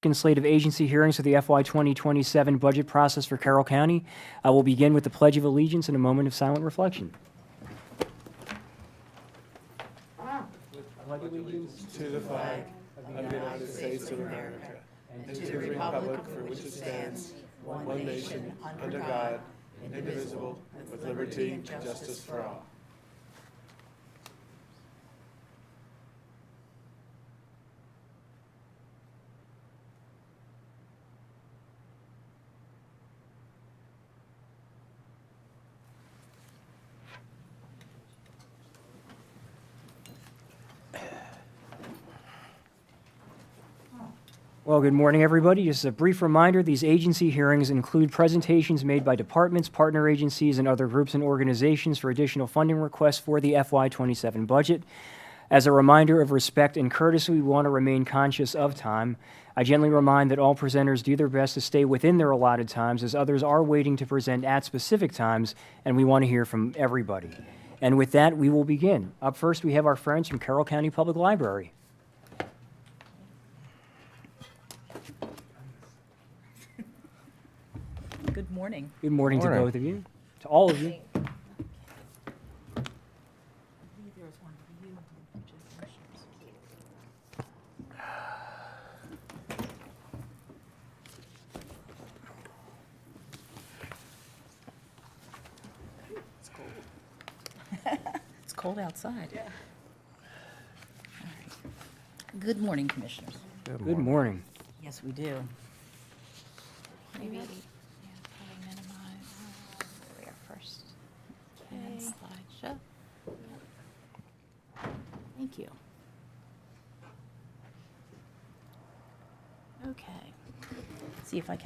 Second slate of agency hearings for the FY 2027 budget process for Carroll County. We'll begin with the Pledge of Allegiance and a moment of silent reflection. Pledge allegiance to the flag of the United States of America and to the republic for which it stands, one nation, under God, indivisible, with liberty and justice for all. Well, good morning, everybody. Just a brief reminder, these agency hearings include presentations made by departments, partner agencies, and other groups and organizations for additional funding requests for the FY 27 budget. As a reminder of respect and courtesy, we want to remain conscious of time. I gently remind that all presenters do their best to stay within their allotted times, as others are waiting to present at specific times, and we want to hear from everybody. And with that, we will begin. Up first, we have our friends from Carroll County Public Library. Good morning. Good morning to Morning. both of you, to all of you. I believe there was one for you, which is insurance. It's cold. It's cold outside. Yeah. All right. Good morning, Commissioners. Good morning. Yes, we do. Maybe, yeah, probably minimize we are first. And slideshow. Thank you. Okay. See if I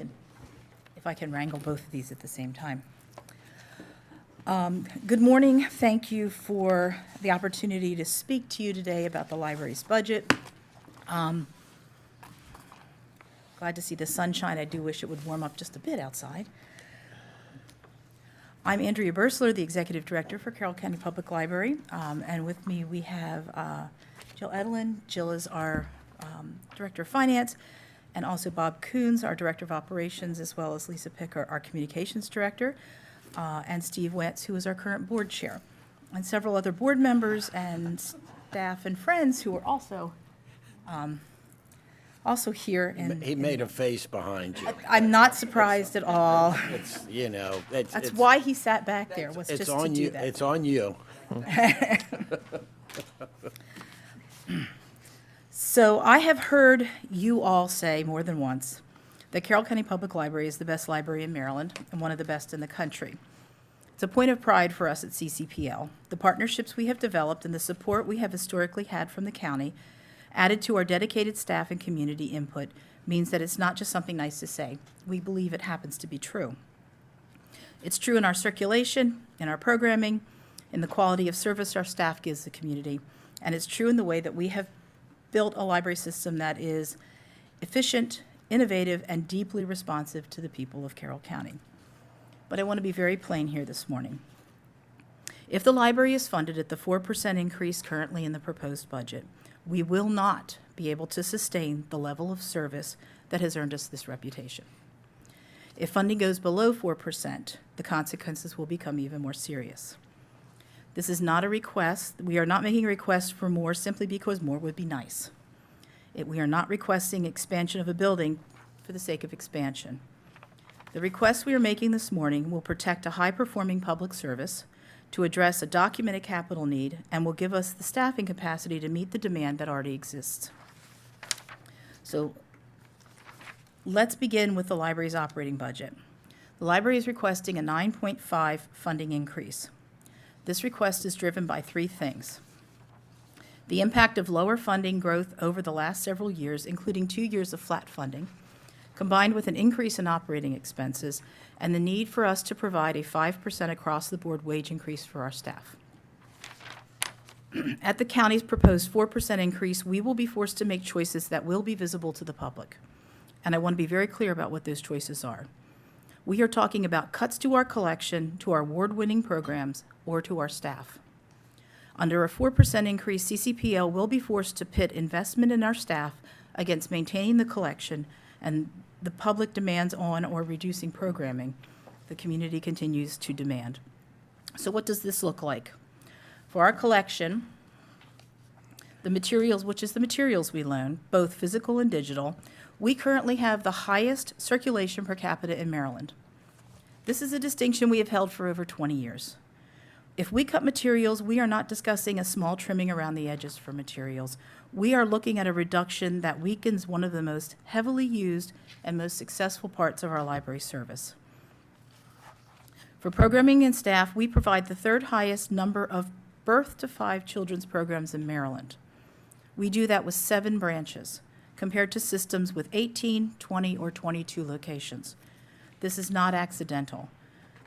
can wrangle both of these at the same time. Good morning. Thank you for the opportunity to speak to you today about the library's budget. Glad to see the sunshine. I do wish it would warm up just a bit outside. I'm Andrea Bursler, the Executive Director for Carroll County Public Library, and with me we have Jill Edelin. Jill is our Director of Finance, and also Bob Coons, our Director of Operations, as well as Lisa Picker, our Communications Director, and Steve Wentz, who is our current Board Chair, and several other board members and staff and friends who are also here. And He made a face behind you. I'm not surprised at all. It's, That's why he sat back there, was it's just to on do you. that. It's on you. So I have heard you all say more than once that Carroll County Public Library is the best library in Maryland and one of the best in the country. It's a point of pride for us at CCPL. The partnerships we have developed and the support we have historically had from the county, added to our dedicated staff and community input, means that it's not just something nice to say. We believe it happens to be true. It's true in our circulation, in our programming, in the quality of service our staff gives the community, and it's true in the way that we have built a library system that is efficient, innovative, and deeply responsive to the people of Carroll County. But I want to be very plain here this morning. If the library is funded at the 4% increase currently in the proposed budget, we will not be able to sustain the level of service that has earned us this reputation. If funding goes below 4%, the consequences will become even more serious. This is not a request. We are not making a request for more simply because more would be nice. We are not requesting expansion of a building for the sake of expansion. The request we are making this morning will protect a high-performing public service, to address a documented capital need, and will give us the staffing capacity to meet the demand that already exists. So let's begin with the library's operating budget. The library is requesting a 9.5 funding increase. This request is driven by three things: the impact of lower funding growth over the last several years, including 2 years of flat funding, combined with an increase in operating expenses, and the need for us to provide a 5% across-the-board wage increase for our staff. At the county's proposed 4% increase, we will be forced to make choices that will be visible to the public. And I want to be very clear about what those choices are. We are talking about cuts to our collection, to our award-winning programs, or to our staff. Under a 4% increase, CCPL will be forced to pit investment in our staff against maintaining the collection and the public demands on or reducing programming the community continues to demand. So what does this look like? For our collection, the materials, which is the materials we loan, both physical and digital, we currently have the highest circulation per capita in Maryland. This is a distinction we have held for over 20 years. If we cut materials, we are not discussing a small trimming around the edges for materials. We are looking at a reduction that weakens one of the most heavily used and most successful parts of our library service. For programming and staff, we provide the third highest number of birth to 5 children's programs in Maryland. We do that with 7 branches, compared to systems with 18, 20, or 22 locations. This is not accidental.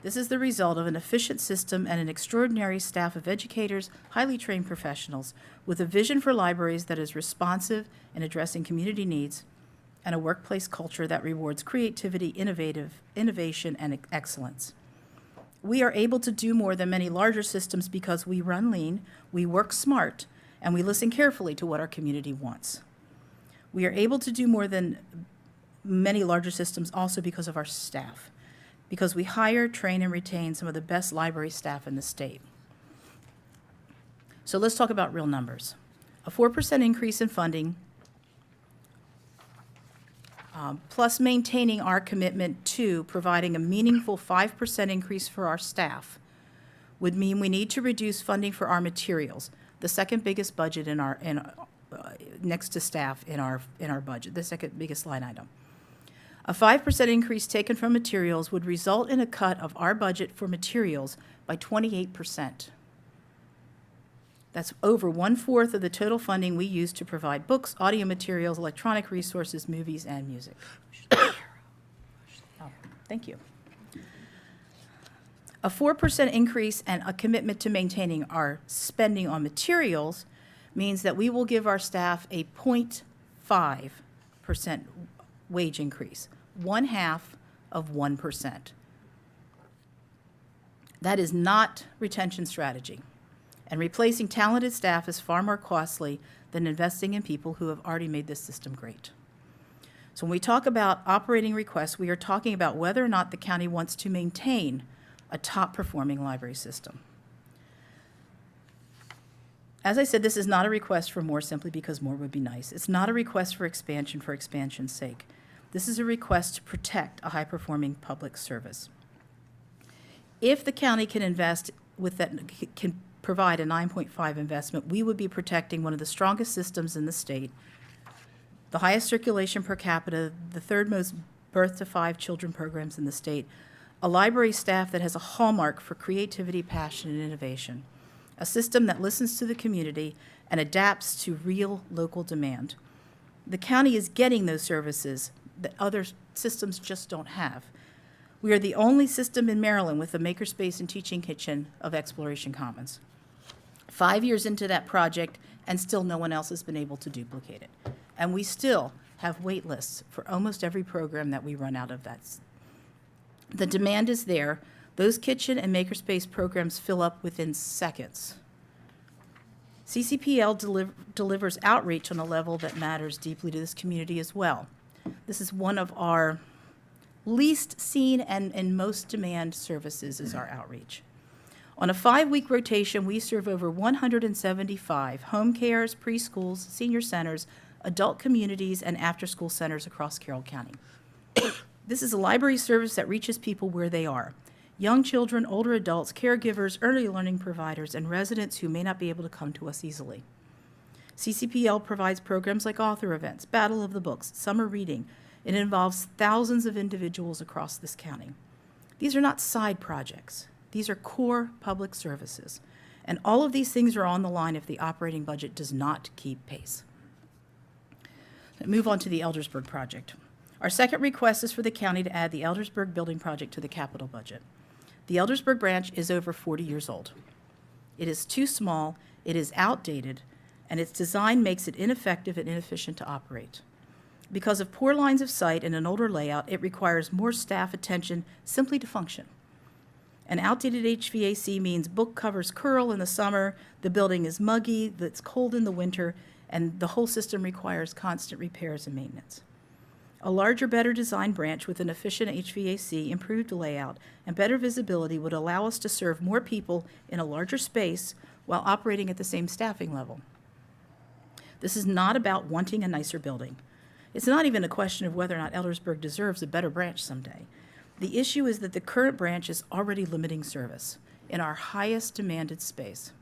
This is the result of an efficient system and an extraordinary staff of educators, highly trained professionals, with a vision for libraries that is responsive in addressing community needs, and a workplace culture that rewards creativity, innovation, and excellence. We are able to do more than many larger systems because we run lean, we work smart, and we listen carefully to what our community wants. We are able to do more than many larger systems also because of our staff, because we hire, train, and retain some of the best library staff in the state. So let's talk about real numbers. A 4% increase in funding, plus maintaining our commitment to providing a meaningful 5% increase for our staff, would mean we need to reduce funding for our materials, the second biggest budget next to staff in our budget, the second biggest line item. A 5% increase taken from materials would result in a cut of our budget for materials by 28%. That's over 1/4 of the total funding we use to provide books, audio materials, electronic resources, movies, and music. Oh, thank you. A 4% increase and a commitment to maintaining our spending on materials means that we will give our staff a 0.5% wage increase, 1/2 of 1%. That is not retention strategy. And replacing talented staff is far more costly than investing in people who have already made this system great. So when we talk about operating requests, we are talking about whether or not the county wants to maintain a top-performing library system. As I said, this is not a request for more simply because more would be nice. It's not a request for expansion's sake. This is a request to protect a high-performing public service. If the county can invest with that, can provide a 9.5 investment, we would be protecting one of the strongest systems in the state, the highest circulation per capita, the third most birth to 5 children programs in the state, a library staff that has a hallmark for creativity, passion, and innovation, a system that listens to the community and adapts to real local demand. The county is getting those services that other systems just don't have. We are the only system in Maryland with a makerspace and teaching kitchen of Exploration Commons. 5 years into that project, and still no one else has been able to duplicate it. And we still have wait lists for almost every program that we run out of that. The demand is there. Those kitchen and makerspace programs fill up within seconds. CCPL delivers outreach on a level that matters deeply to this community as well. This is one of our least seen and most demand services is our outreach. On a 5-week rotation, we serve over 175 home cares, preschools, senior centers, adult communities, and after-school centers across Carroll County. This is a library service that reaches people where they are: young children, older adults, caregivers, early learning providers, and residents who may not be able to come to us easily. CCPL provides programs like author events, Battle of the Books, summer reading. It involves thousands of individuals across this county. These are not side projects. These are core public services. And all of these things are on the line if the operating budget does not keep pace. Now, move on to the Eldersburg project. Our second request is for the county to add the Eldersburg building project to the capital budget. The Eldersburg branch is over 40 years old. It is too small, it is outdated, and its design makes it ineffective and inefficient to operate. Because of poor lines of sight and an older layout, it requires more staff attention simply to function. An outdated HVAC means book covers curl in the summer, the building is muggy, it's cold in the winter, and the whole system requires constant repairs and maintenance. A larger, better designed branch with an efficient HVAC, improved layout, and better visibility would allow us to serve more people in a larger space while operating at the same staffing level. This is not about wanting a nicer building. It's not even a question of whether or not Eldersburg deserves a better branch someday. The issue is that the current branch is already limiting service in our highest demanded space.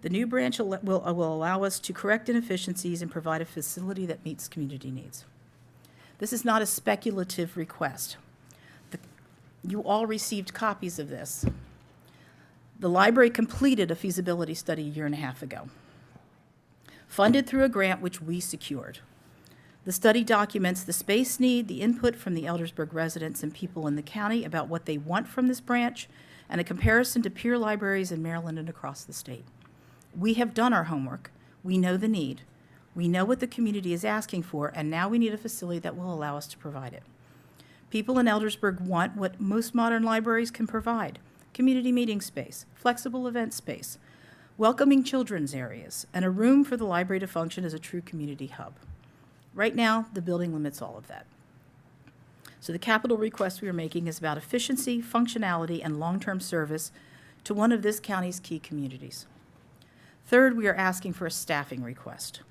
The new branch will allow us to correct inefficiencies and provide a facility that meets community needs. This is not a speculative request. You all received copies of this. The library completed a feasibility study a year and a half ago, funded through a grant which we secured. The study documents the space need, the input from the Eldersburg residents and people in the county about what they want from this branch, and a comparison to peer libraries in Maryland and across the state. We have done our homework. We know the need. We know what the community is asking for, and now we need a facility that will allow us to provide it. People in Eldersburg want what most modern libraries can provide: community meeting space, flexible event space, welcoming children's areas, and a room for the library to function as a true community hub. Right now, the building limits all of that. So the capital request we are making is about efficiency, functionality, and long-term service to one of this county's key communities. Third, we are asking for a staffing request.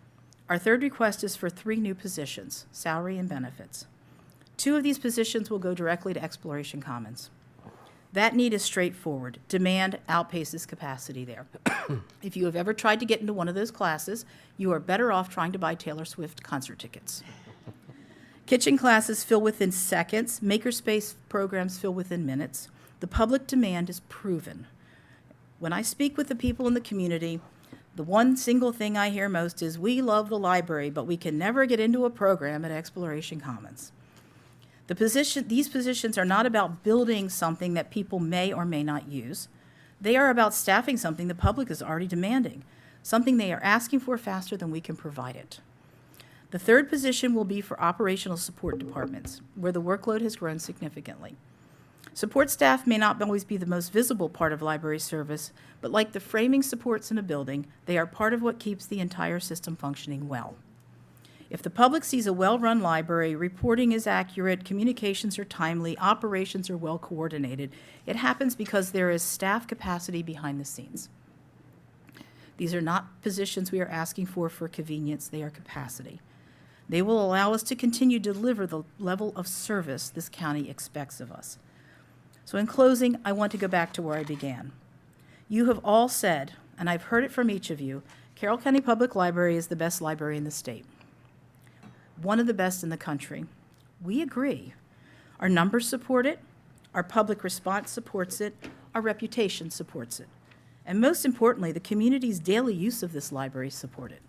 Our third request is for 3 new positions, salary and benefits. 2 of these positions will go directly to Exploration Commons. That need is straightforward. Demand outpaces capacity there. If you have ever tried to get into one of those classes, you are better off trying to buy Taylor Swift concert tickets. Kitchen classes fill within seconds. Makerspace programs fill within minutes. The public demand is proven. When I speak with the people in the community, the one single thing I hear most is, "We love the library, but we can never get into a program at Exploration Commons." These positions are not about building something that people may or may not use. They are about staffing something the public is already demanding, something they are asking for faster than we can provide it. The third position will be for operational support departments, where the workload has grown significantly. Support staff may not always be the most visible part of library service, but like the framing supports in a building, they are part of what keeps the entire system functioning well. If the public sees a well-run library, reporting is accurate, communications are timely, operations are well coordinated, it happens because there is staff capacity behind the scenes. These are not positions we are asking for convenience, they are capacity. They will allow us to continue to deliver the level of service this county expects of us. So in closing, I want to go back to where I began. You have all said, and I've heard it from each of you, Carroll County Public Library is the best library in the state, one of the best in the country. We agree. Our numbers support it, our public response supports it, our reputation supports it, and most importantly, the community's daily use of this library support it.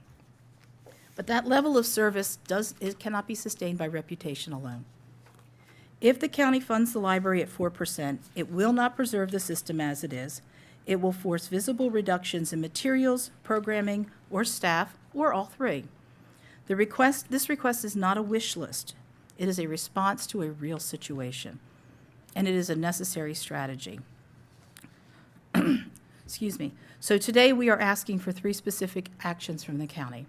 But that level of service cannot be sustained by reputation alone. If the county funds the library at 4%, it will not preserve the system as it is. It will force visible reductions in materials, programming, or staff, or all 3. This request is not a wish list. It is a response to a real situation, and it is a necessary strategy. Excuse me. So today we are asking for 3 specific actions from the county.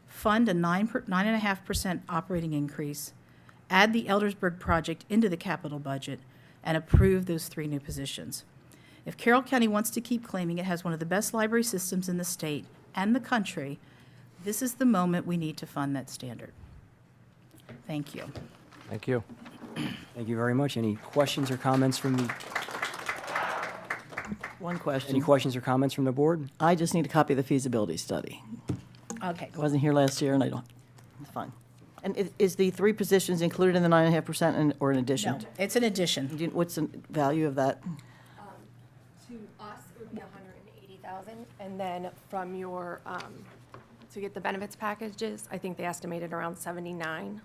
Fund a 9.5% operating increase, add the Eldersburg project into the capital budget, and approve those 3 new positions. If Carroll County wants to keep claiming it has one of the best library systems in the state and the country, this is the moment we need to fund that standard. Thank you. Thank you. Thank you very much. Any questions or comments from the, One any question. questions or comments from the board? I just need a copy of the feasibility study. Okay. I wasn't here last year, and I don't, it's fine. And is the 3 positions included in the 9.5% or in addition? No, it's an addition. What's the value of that? To us, it would be $180,000, and then from your, to get the benefits packages, I think they estimated around 79.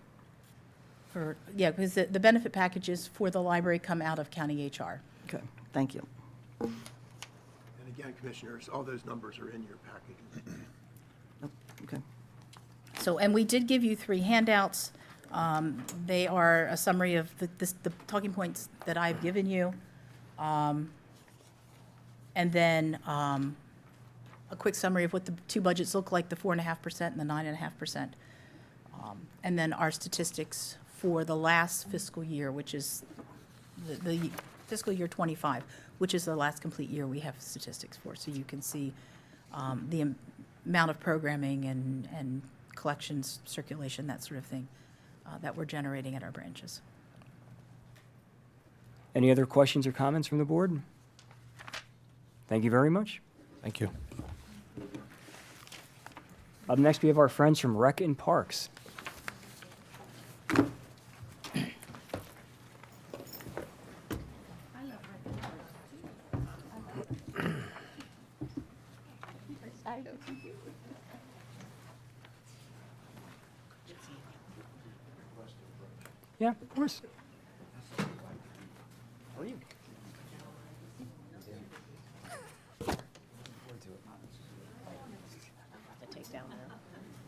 Yeah, because the benefit packages for the library come out of county HR. Okay, thank you. And again, Commissioners, all those numbers are in your package. Okay. So, and we did give you 3 handouts. They are a summary of the talking points that I've given you. And then a quick summary of what the two budgets look like, the 4.5% and the 9.5%. And then our statistics for the last fiscal year, which is the fiscal year '25, which is the last complete year we have statistics for. So you can see the amount of programming and collections, circulation, that sort of thing, that we're generating at our branches. Any other questions or comments from the board? Thank you very much. Thank you. Up next, we have our friends from Rec and Parks. Yeah, of course.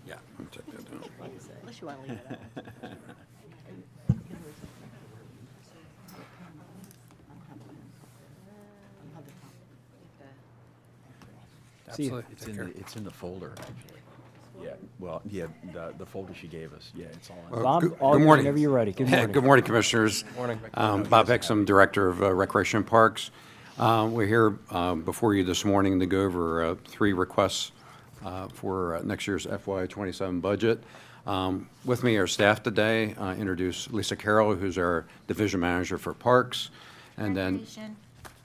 Yeah, I'll check that down. Unless you want to leave it out. See you. Absolutely. It's in the folder, actually. Yeah, well, yeah, the folder she gave us, yeah, it's all in. Well, Bob, good all yours morning. whenever you're ready. Good morning. Good morning, Commissioners. Morning. Bob Exum, Director of Recreation and Parks. We're here before you this morning to go over 3 requests for next year's FY27 budget. With me are staff today. Introduce Lisa Carroll, who's our Division Manager for Parks, and then Recreation.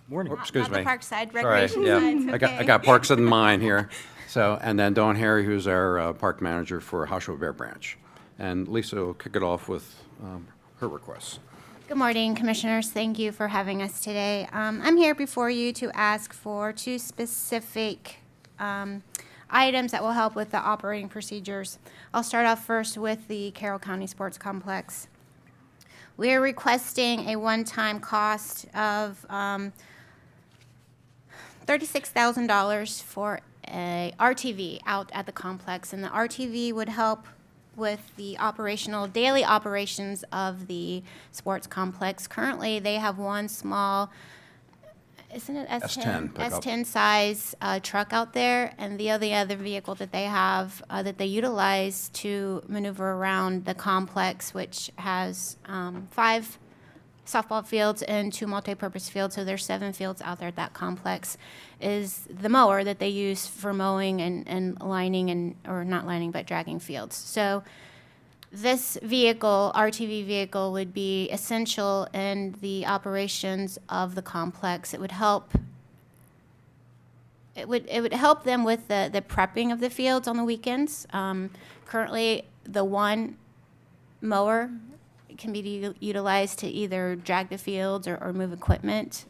Morning. Oops, excuse Not the me. park side, Sorry, recreation yeah. side's I okay. got parks in mind here. So, and then Dawn Harry, who's our park manager for Hoshua Bear Branch. And Lisa will kick it off with her requests. Good morning, Commissioners. Thank you for having us today. I'm here before you to ask for 2 specific items that will help with the operating procedures. I'll start off first with the Carroll County Sports Complex. We are requesting a one-time cost of $36,000 for a RTV out at the complex, and the RTV would help with the daily operations of the sports complex. Currently, they have one small, isn't it S10 pickup. S10 size truck out there, and the other vehicle that they have that they utilize to maneuver around the complex, which has 5 softball fields and 2 multi-purpose fields, so there's 7 fields out there at that complex, is the mower that they use for mowing and lining or not lining, but dragging fields. So this vehicle, RTV vehicle, would be essential in the operations of the complex. It would help them with the prepping of the fields on the weekends. Currently, the one mower can be utilized to either drag the fields or move equipment.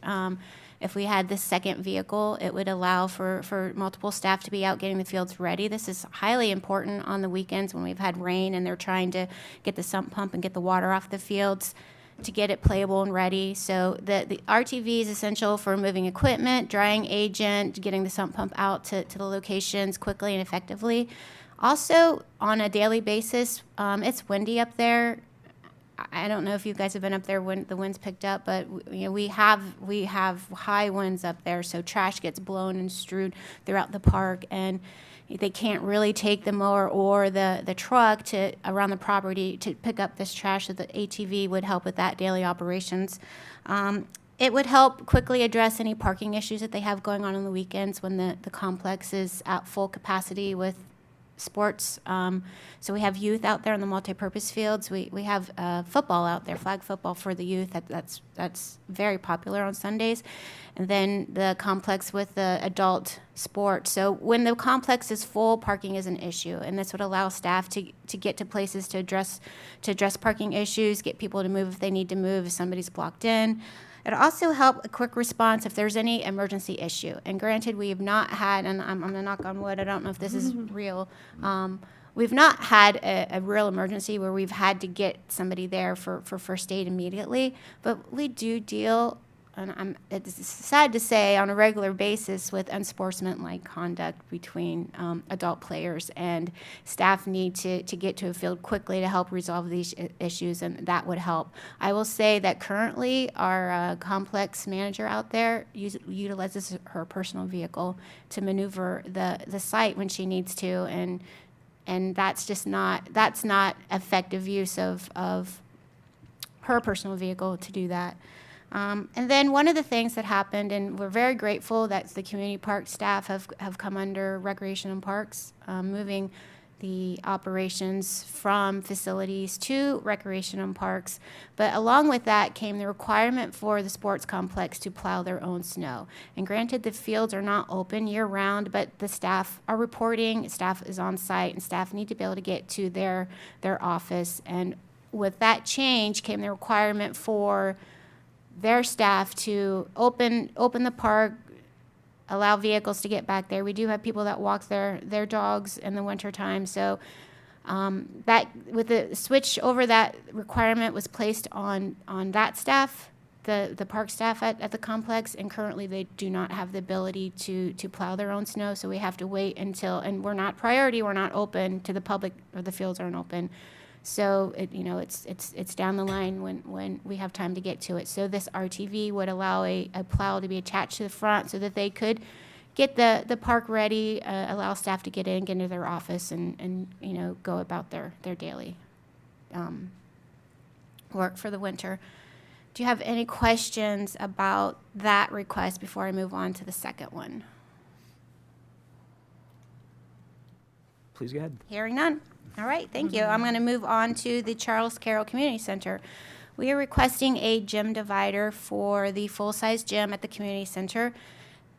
If we had this second vehicle, it would allow for multiple staff to be out getting the fields ready. This is highly important on the weekends when we've had rain and they're trying to get the sump pump and get the water off the fields to get it playable and ready. So the RTV is essential for moving equipment, drying agent, getting the sump pump out to the locations quickly and effectively. Also, on a daily basis, it's windy up there. I don't know if you guys have been up there when the winds picked up, but we have high winds up there, so trash gets blown and strewed throughout the park, and they can't really take the mower or the truck to around the property to pick up this trash. So the ATV would help with that daily operations. It would help quickly address any parking issues that they have going on the weekends when the complex is at full capacity with sports. So we have youth out there in the multi-purpose fields. We have football out there, flag football for the youth. That's very popular on Sundays. And then the complex with the adult sports. So when the complex is full, parking is an issue, and this would allow staff to get to places to address parking issues, get people to move if they need to move, if somebody's blocked in. It'll also help a quick response if there's any emergency issue. And granted, we have not had, and I'm going to knock on wood, I don't know if this is real, we've not had a real emergency where we've had to get somebody there for first aid immediately, but we do deal and it's sad to say, on a regular basis with unsportsmanlike conduct between adult players, and staff need to get to a field quickly to help resolve these issues, and that would help. I will say that currently our complex manager out there utilizes her personal vehicle to maneuver the site when she needs to, and that's not effective use of her personal vehicle to do that. And then one of the things that happened, and we're very grateful that the community park staff have come under Recreation and Parks, moving the operations from facilities to Recreation and Parks. But along with that came the requirement for the sports complex to plow their own snow. And granted, the fields are not open year-round, but the staff are reporting, staff is on site, and staff need to be able to get to their office. And with that change came the requirement for their staff to open the park, allow vehicles to get back there. We do have people that walk their dogs in the wintertime. So that with the switch over, that requirement was placed on that staff, the park staff at the complex, and currently they do not have the ability to plow their own snow. So we have to wait until, and we're not priority, we're not open to the public, or the fields aren't open. So it's down the line when we have time to get to it. So this RTV would allow a plow to be attached to the front so that they could get the park ready, allow staff to get into their office and go about their daily work for the winter. Do you have any questions about that request before I move on to the second one? Please go ahead. Hearing none. All right, thank you. I'm going to move on to the Charles Carroll Community Center. We are requesting a gym divider for the full-size gym at the community center.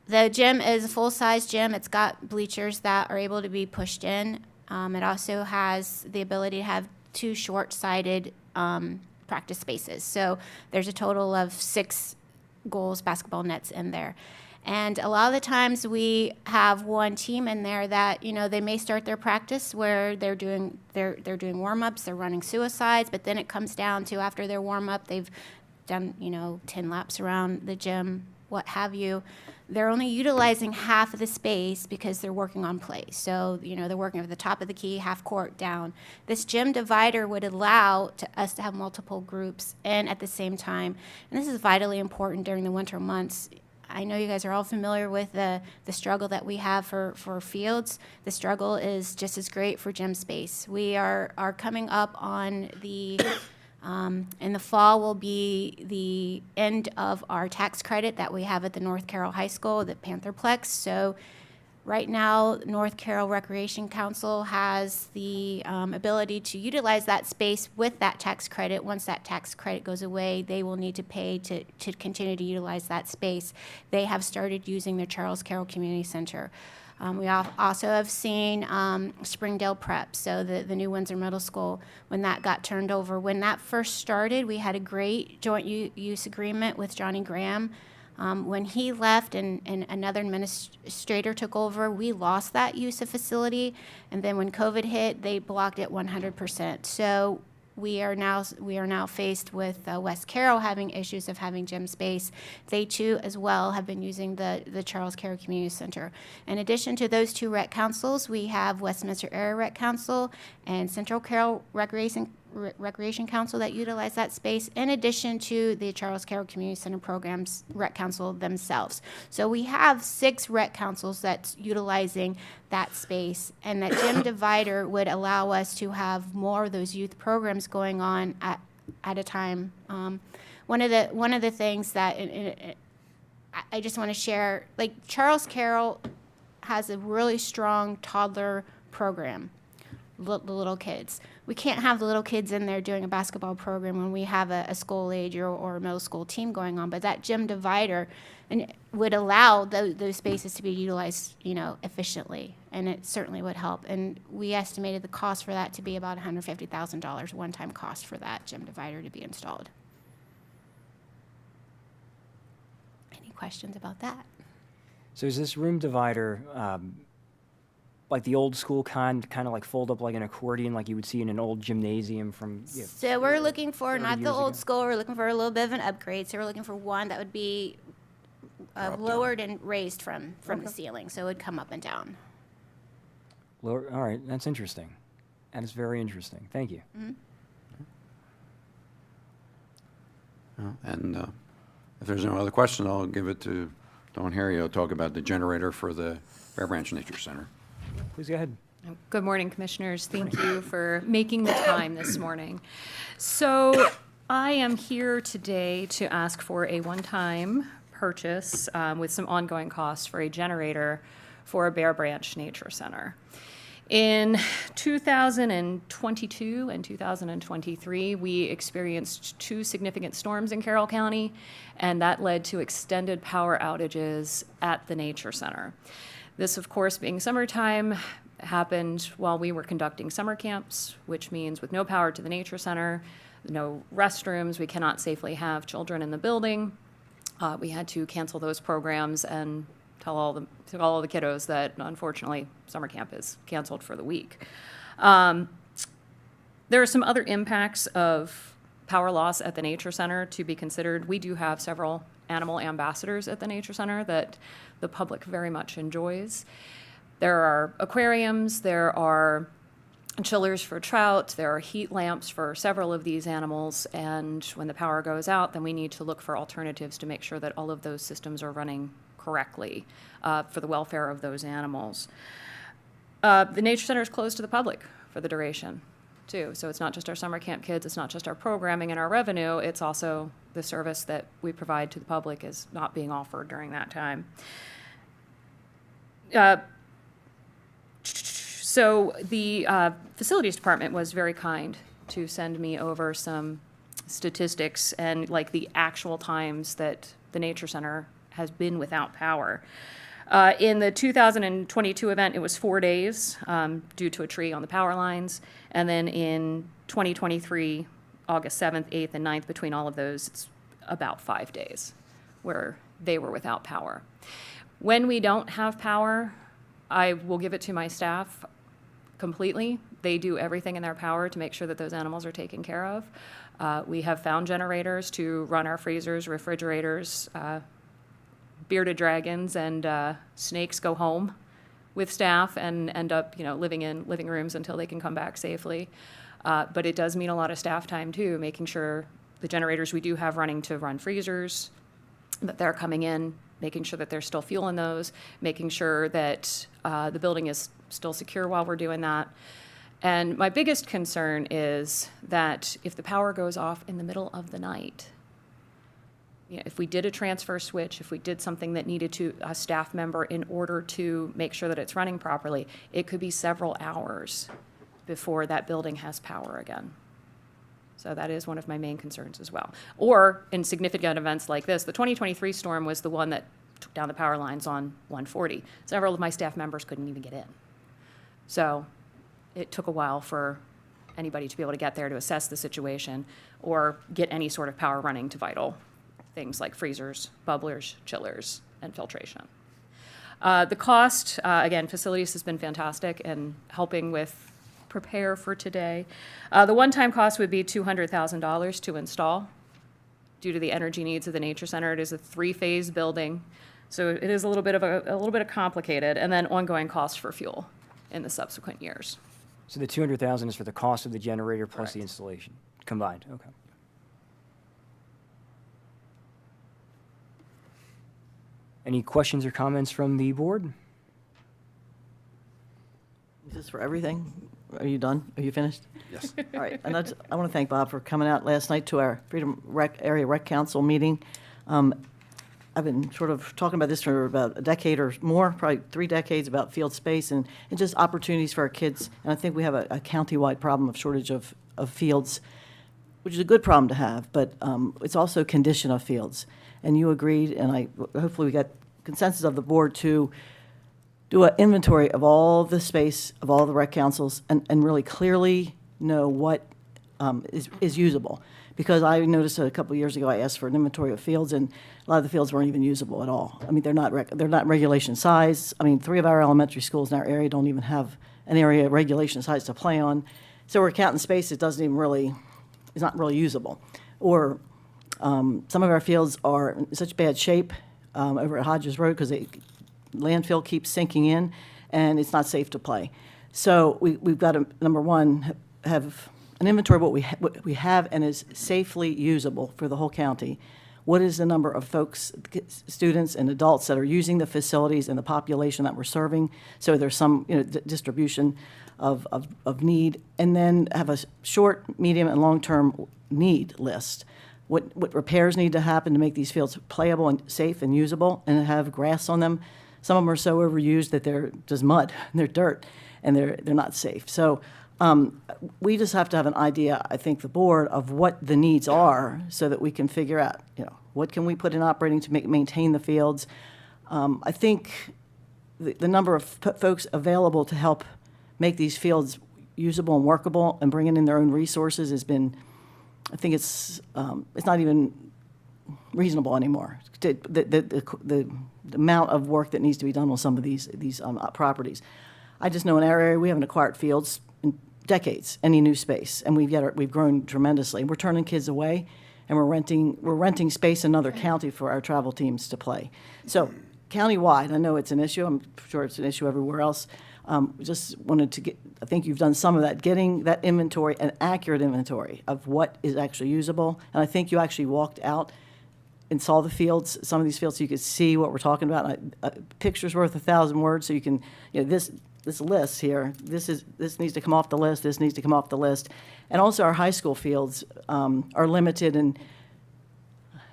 The gym is a full-size gym. It's got bleachers that are able to be pushed in. It also has the ability to have 2 short-sided practice spaces. So there's a total of 6 goals basketball nets in there. And a lot of the times we have one team in there that, they may start their practice where they're doing warm-ups, they're running suicides, but then it comes down to after their warm-up, they've done, 10 laps around the gym, what have you. They're only utilizing half of the space because they're working on play. So, they're working at the top of the key, half court down. This gym divider would allow us to have multiple groups in at the same time. And this is vitally important during the winter months. I know you guys are all familiar with the struggle that we have for fields. The struggle is just as great for gym space. We are coming up on the, in the fall will be the end of our tax credit that we have at the North Carroll High School, the Pantherplex. So right now, North Carroll Recreation Council has the ability to utilize that space with that tax credit. Once that tax credit goes away, they will need to pay to continue to utilize that space. They have started using the Charles Carroll Community Center. We also have seen Springdale Prep, so the New Windsor Middle School, when that got turned over. When that first started, we had a great joint use agreement with Johnny Graham. When he left and another administrator took over, we lost that use of facility. And then when COVID hit, they blocked it 100%. So we are now faced with West Carroll having issues of having gym space. They too, as well, have been using the Charles Carroll Community Center. In addition to those 2 rec councils, we have Westminster Area Rec Council and Central Carroll Recreation Council that utilize that space, in addition to the Charles Carroll Community Center Programs Rec Council themselves. So we have 6 rec councils that's utilizing that space, and that gym divider would allow us to have more of those youth programs going on at a time. One of the things that I just want to share, like Charles Carroll has a really strong toddler program. The little kids. We can't have the little kids in there doing a basketball program when we have a school age or a middle school team going on. But that gym divider would allow those spaces to be utilized, efficiently, and it certainly would help. And we estimated the cost for that to be about $150,000, one-time cost for that gym divider to be installed. Any questions about that? So is this room divider like the old school kind of like fold up like an accordion, like you would see in an old gymnasium from, So we're looking for 30 not the years old ago? school, we're looking for a little bit of an upgrade. So we're looking for one that would be lowered and raised from the ceiling, so it would come up and down. lower, all right, that's interesting. That is very interesting. Thank you. And if there's no other question, I'll give it to Dawn Harry. I'll talk about the generator for the Bear Branch Nature Center. Please go ahead. Good morning, Commissioners. Thank you for making the time this morning. So I am here today to ask for a one-time purchase with some ongoing costs for a generator for a Bear Branch Nature Center. In 2022 and 2023, we experienced 2 significant storms in Carroll County, and that led to extended power outages at the Nature Center. This, of course, being summertime, happened while we were conducting summer camps, which means with no power to the Nature Center, no restrooms, we cannot safely have children in the building. We had to cancel those programs and tell all the kiddos that unfortunately summer camp is canceled for the week. There are some other impacts of power loss at the Nature Center to be considered. We do have several animal ambassadors at the Nature Center that the public very much enjoys. There are aquariums, there are chillers for trout, there are heat lamps for several of these animals, and when the power goes out, then we need to look for alternatives to make sure that all of those systems are running correctly for the welfare of those animals. The Nature Center is closed to the public for the duration, too. So it's not just our summer camp kids, it's not just our programming and our revenue, it's also the service that we provide to the public is not being offered during that time. So the facilities department was very kind to send me over some statistics and like the actual times that the Nature Center has been without power. In the 2022 event, it was 4 days due to a tree on the power lines. And then in 2023, August 7th, 8th, and 9th, between all of those, it's about 5 days where they were without power. When we don't have power, I will give it to my staff completely. They do everything in their power to make sure that those animals are taken care of. We have found generators to run our freezers, refrigerators. Bearded dragons and snakes go home with staff and end up, living in living rooms until they can come back safely. But it does mean a lot of staff time too, making sure the generators we do have running to run freezers, that they're coming in, making sure that there's still fuel in those, making sure that the building is still secure while we're doing that. And my biggest concern is that if the power goes off in the middle of the night, if we did a transfer switch, if we did something that needed to a staff member in order to make sure that it's running properly, it could be several hours before that building has power again. So that is one of my main concerns as well. Or in significant events like this, the 2023 storm was the one that took down the power lines on 140. Several of my staff members couldn't even get in. So it took a while for anybody to be able to get there to assess the situation or get any sort of power running to vital things like freezers, bubblers, chillers, and filtration. The cost, again, facilities has been fantastic in helping with prepare for today. The one-time cost would be $200,000 to install. Due to the energy needs of the Nature Center, it is a 3-phase building, so it is a little bit of complicated, and then ongoing costs for fuel in the subsequent years. So the 200,000 is for the cost of the generator plus the installation combined. Okay. Any questions or comments from the board? Is this for everything? Are you done? Are you finished? Yes. All right, and I want to thank Bob for coming out last night to our Area Rec Council meeting. I've been sort of talking about this for about a decade or more, probably 3 decades, about field space and just opportunities for our kids. And I think we have a county-wide problem of shortage of fields, which is a good problem to have, but it's also a condition of fields. And you agreed, and hopefully we got consensus of the board to do an inventory of all the space of all the rec councils and really clearly know what is usable. Because I noticed a couple of years ago, I asked for an inventory of fields, and a lot of the fields weren't even usable at all. I mean, they're not regulation size. I mean, 3 of our elementary schools in our area don't even have an area regulation size to play on. So we're counting space that doesn't even really, is not really usable. Or some of our fields are in such bad shape over at Hodges Road because landfill keeps sinking in, and it's not safe to play. So we've got to, number one, have an inventory of what we have and is safely usable for the whole county. What is the number of folks, students and adults that are using the facilities and the population that we're serving? So there's some distribution of need. And then have a short, medium, and long-term need list. What repairs need to happen to make these fields playable and safe and usable, and have grass on them. Some of them are so overused that they're just mud, and they're dirt, and they're not safe. So we just have to have an idea, I think, the board, of what the needs are so that we can figure out, what can we put in operating to maintain the fields. I think the number of folks available to help make these fields usable and workable and bringing in their own resources has been, I think it's not even reasonable anymore. The amount of work that needs to be done on some of these properties. I just know in our area we haven't acquired fields in decades, any new space, and we've grown tremendously. We're turning kids away, and we're renting space in another county for our travel teams to play. So countywide, I know it's an issue. I'm sure it's an issue everywhere else. Just wanted to I think you've done some of that, getting that inventory, an accurate inventory of what is actually usable. And I think you actually walked out and saw the fields, some of these fields, so you could see what we're talking about. A picture's worth 1,000 words, so you can, this list here, this needs to come off the list, this needs to come off the list. And also our high school fields are limited, and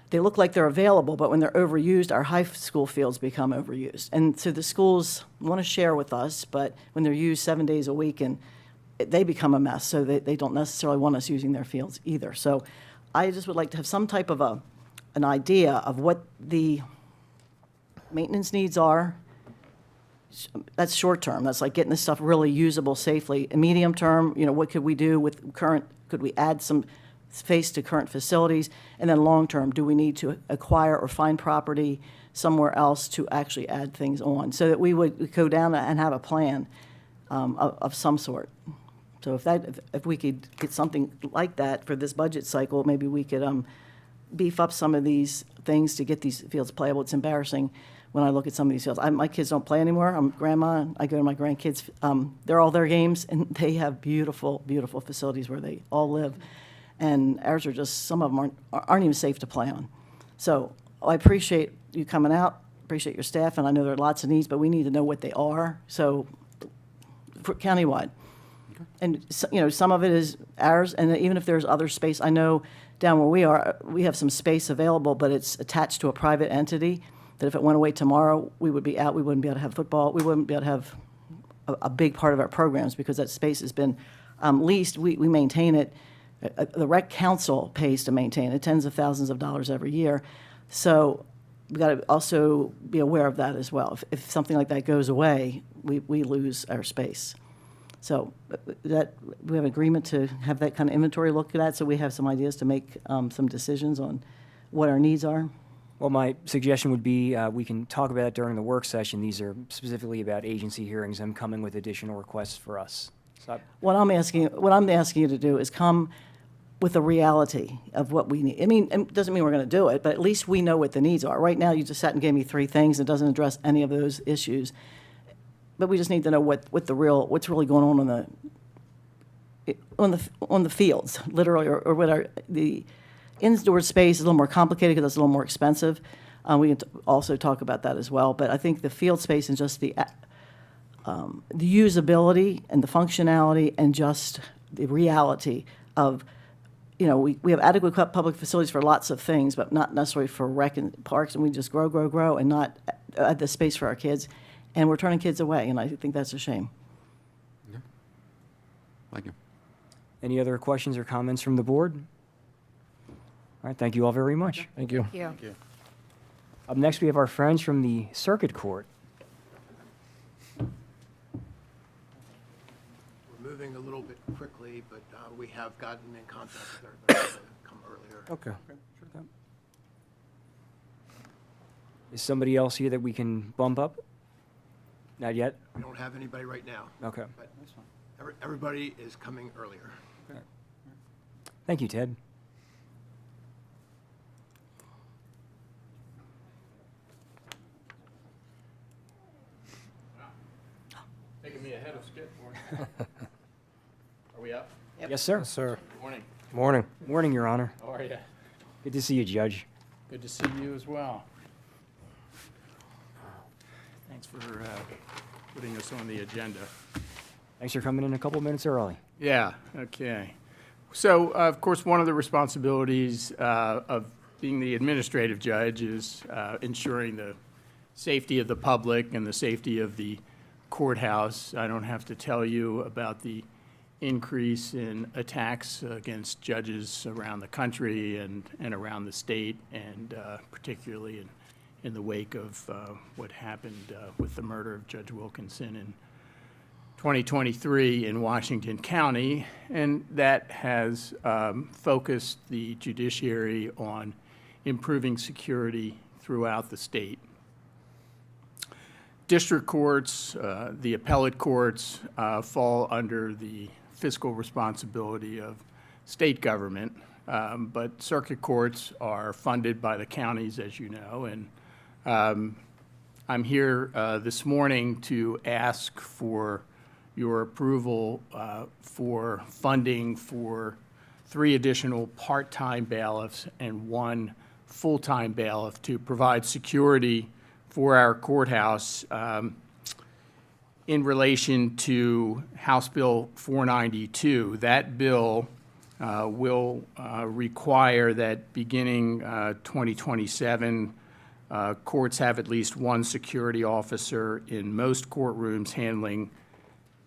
they look like they're available, but when they're overused, our high school fields become overused. And so the schools want to share with us, but when they're used 7 days a week, and they become a mess, so they don't necessarily want us using their fields either. So I just would like to have some type of an idea of what the maintenance needs are. That's short term. That's like getting this stuff really usable safely. And medium term, what could we do with could we add some space to current facilities? And then long term, do we need to acquire or find property somewhere else to actually add things on? So that we would go down and have a plan of some sort. So if we could get something like that for this budget cycle, maybe we could beef up some of these things to get these fields playable. It's embarrassing when I look at some of these fields. My kids don't play anymore. I'm grandma. I go to my grandkids. They're all their games, and they have beautiful, beautiful facilities where they all live. And ours are just, some of them aren't even safe to play on. So I appreciate you coming out, appreciate your staff, and I know there are lots of needs, but we need to know what they are. So for countywide. And, some of it is ours, and even if there's other space, I know down where we are, we have some space available, but it's attached to a private entity, that if it went away tomorrow, we would be out, we wouldn't be able to have football, we wouldn't be able to have a big part of our programs, because that space has been leased. We maintain it. The rec council pays to maintain it, tens of thousands of dollars every year. So we've got to also be aware of that as well. If something like that goes away, we lose our space. So that we have agreement to have that kind of inventory looked at, so we have some ideas to make some decisions on what our needs are. Well, my suggestion would be we can talk about it during the work session. These are specifically about agency hearings. I'm coming with additional requests for us. So What I'm asking you to do is come with a reality of what we need. I mean, it doesn't mean we're going to do it, but at least we know what the needs are. Right now, you just sat and gave me 3 things. It doesn't address any of those issues. But we just need to know what's really going on the fields, literally, or what the indoor space is a little more complicated because it's a little more expensive. We can also talk about that as well. But I think the field space and just the usability and the functionality and just the reality of, we have adequate public facilities for lots of things, but not necessarily for rec and parks, and we just grow and not add the space for our kids. And we're turning kids away, and I think that's a shame. Yeah. Thank you. any other questions or comments from the board? All right, thank you all very much. Thank you. Thank you. Up next, we have our friends from the Circuit Court. We're moving moving a little bit quickly, but we have gotten in contact with everybody to come earlier. Okay. Is somebody else here that we can bump up? Not yet? We don't have anybody right now, Okay. but everybody is coming earlier. Thank you, Ted. Taking me ahead of Skip. Are we up? Yes, sir. Sir. Morning. Morning. Morning, Your Honor. How are you? Good to see you, Judge. Good to see you as well. Thanks for putting us on the agenda. Thanks for coming in a couple minutes early. Yeah, okay. So, of course, one of the responsibilities of being the administrative judge is ensuring the safety of the public and the safety of the courthouse. I don't have to tell you about the increase in attacks against judges around the country and around the state, and particularly in the wake of what happened with the murder of Judge Wilkinson in 2023 in Washington County, and that has focused the judiciary on improving security throughout the state. District courts, the appellate courts fall under the fiscal responsibility of state government, but circuit courts are funded by the counties, as you know, and I'm here this morning to ask for your approval for funding for 3 additional part-time bailiffs and 1 full-time bailiff to provide security for our courthouse in relation to House Bill 492. That bill will require that beginning 2027, courts have at least 1 security officer in most courtrooms handling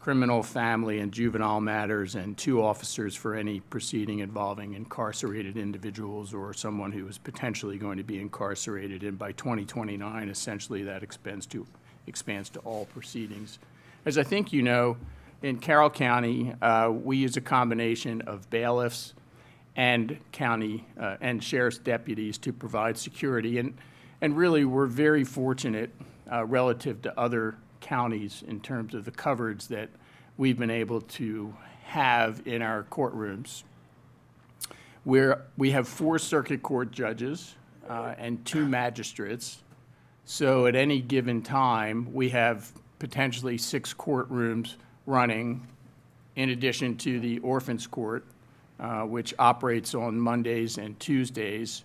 criminal, family, and juvenile matters, and 2 officers for any proceeding involving incarcerated individuals or someone who is potentially going to be incarcerated. And by 2029, essentially, that expands to all proceedings. As I think you know, in Carroll County, we use a combination of bailiffs and county and sheriff's deputies to provide security. And really, we're very fortunate relative to other counties in terms of the coverage that we've been able to have in our courtrooms. We have 4 circuit court judges and 2 magistrates. So at any given time, we have potentially 6 courtrooms running, in addition to the orphans court, which operates on Mondays and Tuesdays.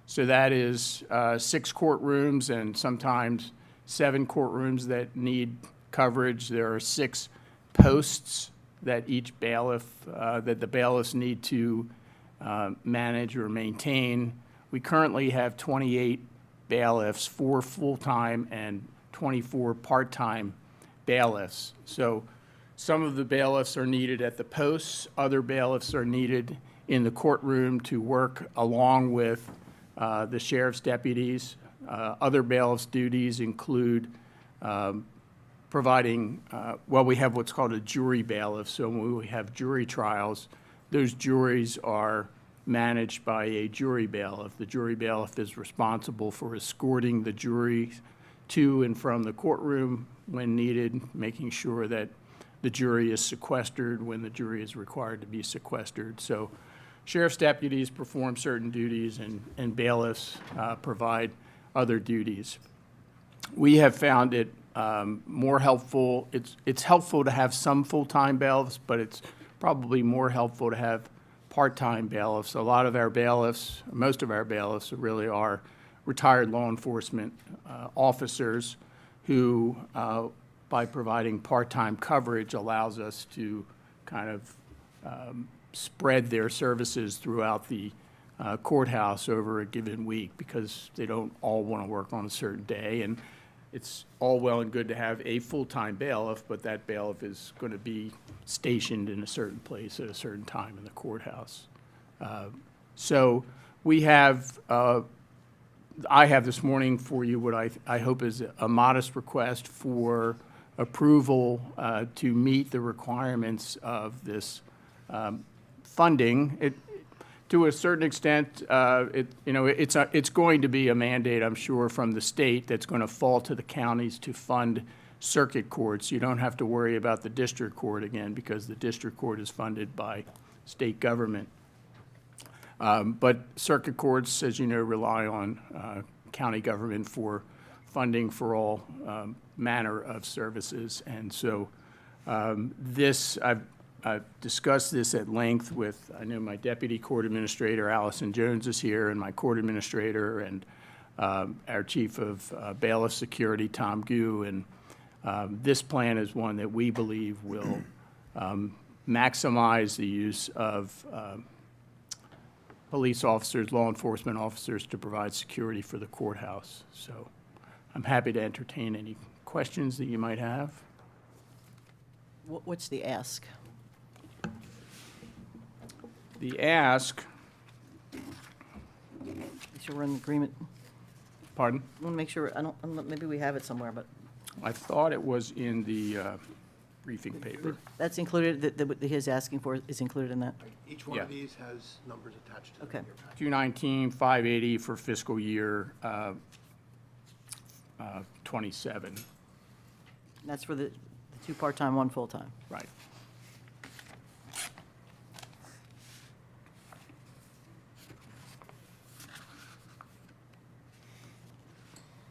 So that is 6 courtrooms and sometimes 7 courtrooms that need coverage. There are 6 posts that each bailiff, that the bailiffs need to manage or maintain. We currently have 28 bailiffs, 4 full-time and 24 part-time bailiffs. So some of the bailiffs are needed at the posts, other bailiffs are needed in the courtroom to work along with the sheriff's deputies. Other bailiffs' duties include providing, well, we have what's called a jury bailiff. So when we have jury trials, those juries are managed by a jury bailiff. The jury bailiff is responsible for escorting the jury to and from the courtroom when needed, making sure that the jury is sequestered when the jury is required to be sequestered. So sheriff's deputies perform certain duties, and bailiffs provide other duties. We have found it more helpful. It's helpful to have some full-time bailiffs, but it's probably more helpful to have part-time bailiffs. A lot of our bailiffs, most of our bailiffs really are retired law enforcement officers who, by providing part-time coverage, allows us to kind of spread their services throughout the courthouse over a given week, because they don't all want to work on a certain day. And it's all well and good to have a full-time bailiff, but that bailiff is going to be stationed in a certain place at a certain time in the courthouse. So we have, I have this morning for you what I hope is a modest request for approval to meet the requirements of this funding. To a certain extent, it's going to be a mandate, I'm sure, from the state that's going to fall to the counties to fund circuit courts. You don't have to worry about the district court again because the district court is funded by state government. But circuit courts, as you know, rely on county government for funding for all manner of services. And so I've discussed this at length with, I know my deputy court administrator, Allison Jones, is here, and my court administrator, and our chief of bailiff security, Tom Gu. And this plan is one that we believe will maximize the use of police officers, law enforcement officers to provide security for the courthouse. So I'm happy to entertain any questions that you might have. What's the ask? The ask, Make sure we're in agreement. pardon? I want to make sure, maybe we have it somewhere, but I thought it was in the briefing paper. that's included, that his asking for is included in that? Each one Yeah. of these has numbers attached to them. Okay. in your packet. 219, 580 for fiscal year 27, That's for the two part-time, one full-time. right.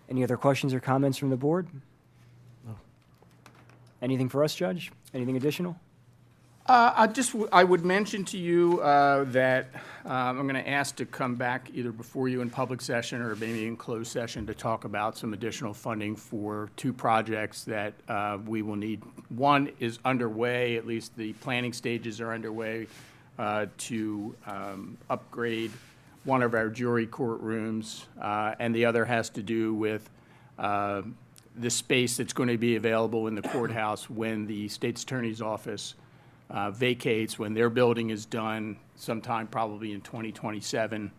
Any other questions or comments from the board? No. Anything for us, Judge? Anything additional? I would mention to you that I'm going to ask to come back either before you in public session or maybe in closed session to talk about some additional funding for two projects that we will need. One is underway, at least the planning stages are underway, to upgrade one of our jury courtrooms, and the other has to do with the space that's going to be available in the courthouse when the state's attorney's office vacates, when their building is done, sometime probably in 2027.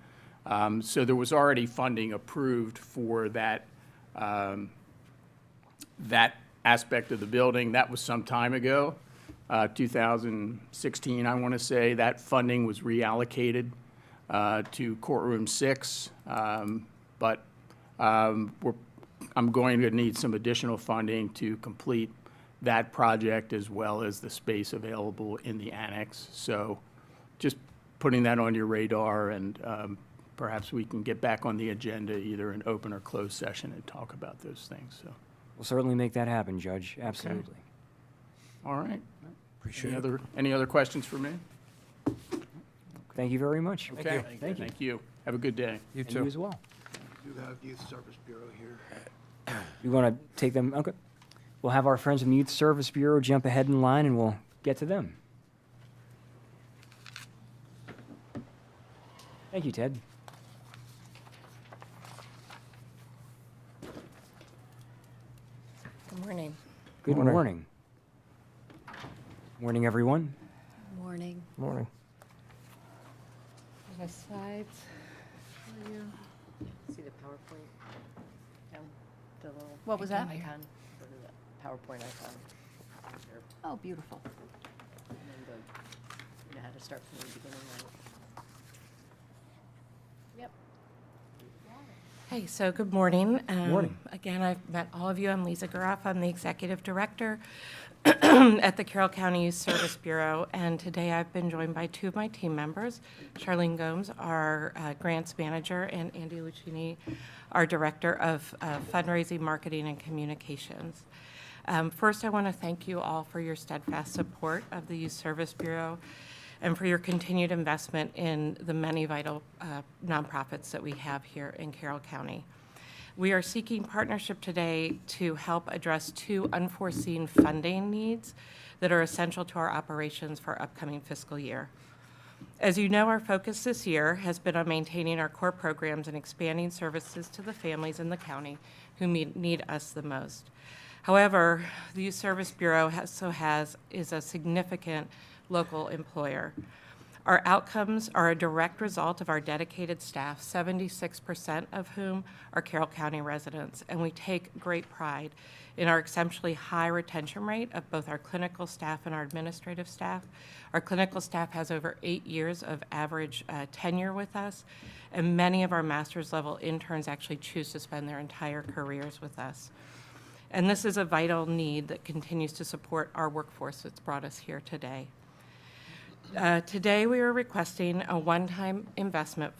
So there was already funding approved for that, that aspect of the building. That was some time ago, 2016, I want to say. That funding was reallocated to courtroom 6, but I'm going to need some additional funding to complete that project as well as the space available in the annex. So just putting that on your radar, and perhaps we can get back on the agenda either in open or closed session and talk about those things. So, We'll certainly make that happen, Judge. Absolutely. all right. Appreciate Any other questions for me? Thank you very much. Okay. Thank you. Thank you. Have a good day. You And you as well. You have Youth Service Bureau here. You want to take them? Okay. We'll have our friends from the Youth Service Bureau jump ahead in line, and we'll get to them. Thank you, Ted. Good morning. Good morning. Morning, everyone. Morning. Morning. The slides for you. See the PowerPoint? The little What was that? icon? Go to the PowerPoint icon. There, Oh, beautiful. and then you know how to start from the beginning, right? Yep. Hey, so good morning. Morning. Again, I've met all of you. I'm Lisa Garoff. I'm the Executive Director at the Carroll County Youth Service Bureau, and today I've been joined by two of my team members, Charlene Gomes, our Grants Manager, and Andy Lucchini, our Director of Fundraising, Marketing, and Communications. First, I want to thank you all for your steadfast support of the Youth Service Bureau and for your continued investment in the many vital nonprofits that we have here in Carroll County. We are seeking partnership today to help address two unforeseen funding needs that are essential to our operations for upcoming fiscal year. As you know, our focus this year has been on maintaining our core programs and expanding services to the families in the county who need us the most. However, the Youth Service Bureau is a significant local employer. Our outcomes are a direct result of our dedicated staff, 76% of whom are Carroll County residents, and we take great pride in our exceptionally high retention rate of both our clinical staff and our administrative staff. Our clinical staff has over 8 years of average tenure with us, and many of our master's level interns actually choose to spend their entire careers with us. And this is a vital need that continues to support our workforce that's brought us here today. Today, we are requesting a one-time investment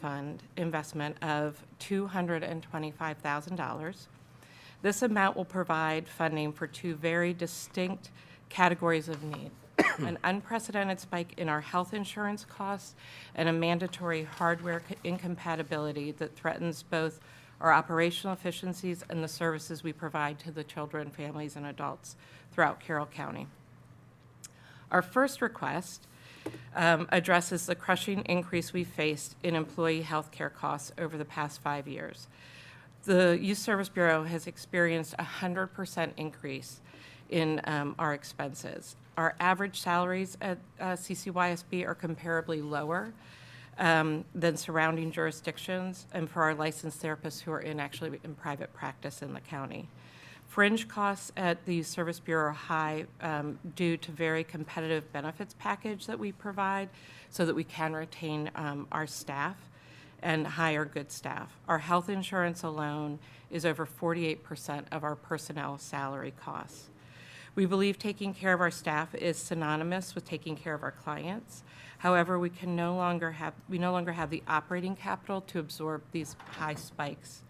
of $225,000. This amount will provide funding for two very distinct categories of need: an unprecedented spike in our health insurance costs and a mandatory hardware incompatibility that threatens both our operational efficiencies and the services we provide to the children, families, and adults throughout Carroll County. Our first request addresses the crushing increase we faced in employee health care costs over the past 5 years. The Youth Service Bureau has experienced a 100% increase in our expenses. Our average salaries at CCYSB are comparably lower than surrounding jurisdictions, and for our licensed therapists who are actually in private practice in the county. Fringe costs at the Service Bureau are high due to very competitive benefits package that we provide so that we can retain our staff and hire good staff. Our health insurance alone is over 48% of our personnel salary costs. We believe taking care of our staff is synonymous with taking care of our clients. However, we no longer have the operating capital to absorb these high spikes.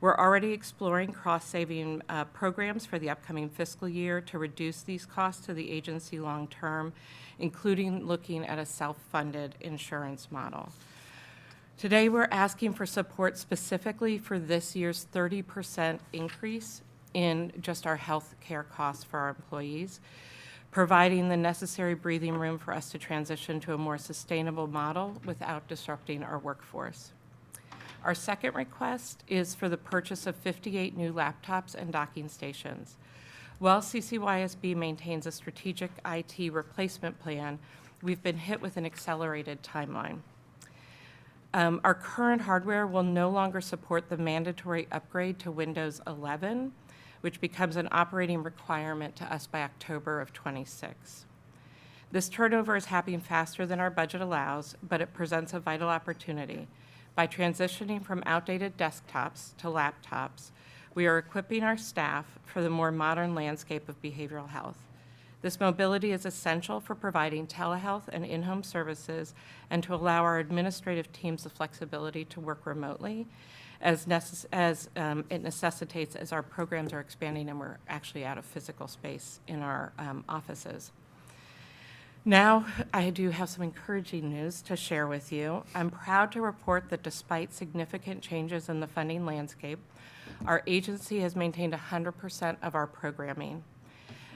We're already exploring cost-saving programs for the upcoming fiscal year to reduce these costs to the agency long-term, including looking at a self-funded insurance model. Today, we're asking for support specifically for this year's 30% increase in just our health care costs for our employees, providing the necessary breathing room for us to transition to a more sustainable model without disrupting our workforce. Our second request is for the purchase of 58 new laptops and docking stations. While CCYSB maintains a strategic IT replacement plan, we've been hit with an accelerated timeline. Our current hardware will no longer support the mandatory upgrade to Windows 11, which becomes an operating requirement to us by October of '26. This turnover is happening faster than our budget allows, but it presents a vital opportunity. By transitioning from outdated desktops to laptops, we are equipping our staff for the more modern landscape of behavioral health. This mobility is essential for providing telehealth and in-home services and to allow our administrative teams the flexibility to work remotely as it necessitates as our programs are expanding and we're actually out of physical space in our offices. Now, I do have some encouraging news to share with you. I'm proud to report that despite significant changes in the funding landscape, our agency has maintained 100% of our programming.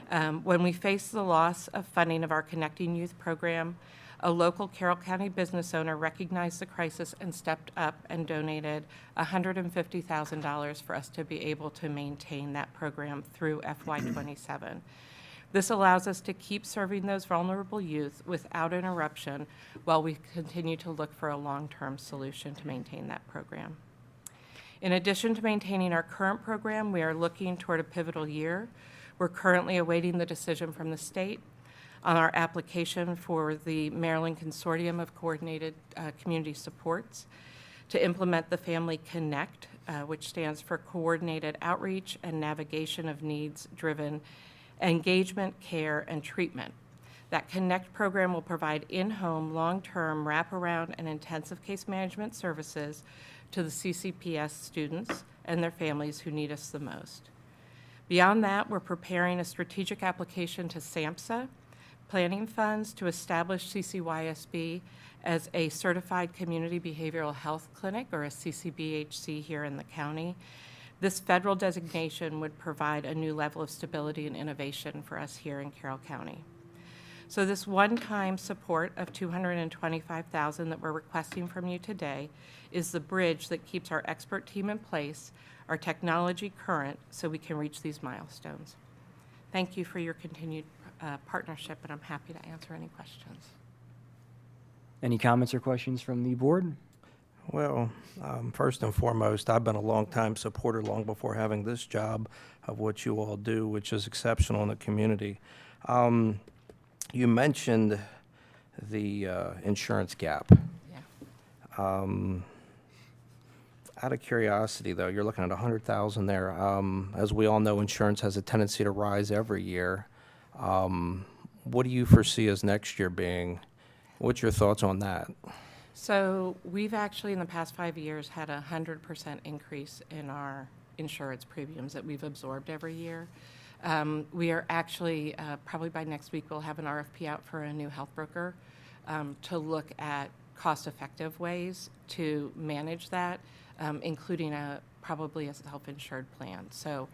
When we faced the loss of funding of our Connecting Youth program, a local Carroll County business owner recognized the crisis and stepped up and donated $150,000 for us to be able to maintain that program through FY27. This allows us to keep serving those vulnerable youth without interruption while we continue to look for a long-term solution to maintain that program. In addition to maintaining our current program, we are looking toward a pivotal year. We're currently awaiting the decision from the state on our application for the Maryland Consortium of Coordinated Community Supports to implement the Family Connect, which stands for Coordinated Outreach and Navigation of Needs-Driven Engagement, Care, and Treatment. That Connect program will provide in-home, long-term, wraparound, and intensive case management services to the CCPS students and their families who need us the most. Beyond that, we're preparing a strategic application to SAMHSA, planning funds to establish CCYSB as a certified community behavioral health clinic, or a CCBHC, here in the county. This federal designation would provide a new level of stability and innovation for us here in Carroll County. So this one-time support of $225,000 that we're requesting from you today is the bridge that keeps our expert team in place, our technology current, so we can reach these milestones. Thank you for your continued partnership, and I'm happy to answer any questions. Any comments or questions from the board? Well, first and foremost, I've been a longtime supporter, long before having this job, of what you all do, which is exceptional in the community. You mentioned the insurance gap. Yeah. Out of curiosity, though, you're looking at 100,000 there. As we all know, insurance has a tendency to rise every year. What do you foresee as next year being? What's your thoughts on that? So we've actually, in the past 5 years, had a 100% increase in our insurance premiums that we've absorbed every year. We are actually, probably by next week, we'll have an RFP out for a new health broker to look at cost-effective ways to manage that, including probably a self-insured plan. So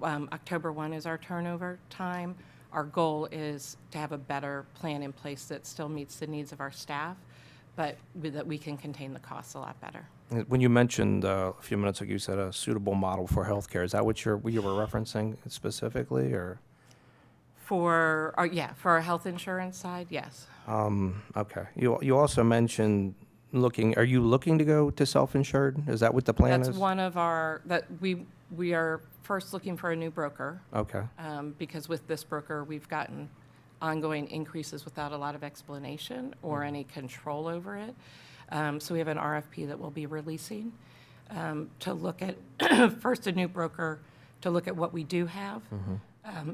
October 1 is our turnover time. Our goal is to have a better plan in place that still meets the needs of our staff, but that we can contain the costs a lot better. When you mentioned a few minutes ago, you said a suitable model for healthcare. Is that what you were referencing specifically, or? For our health insurance side, yes. Okay. You also mentioned are you looking to go to self-insured? Is that what the plan is? That's one of our, that we are first looking for a new broker. Okay. Because with this broker, we've gotten ongoing increases without a lot of explanation or any control over it. So we have an RFP that we'll be releasing to look at, first a new broker, to look at what we do have,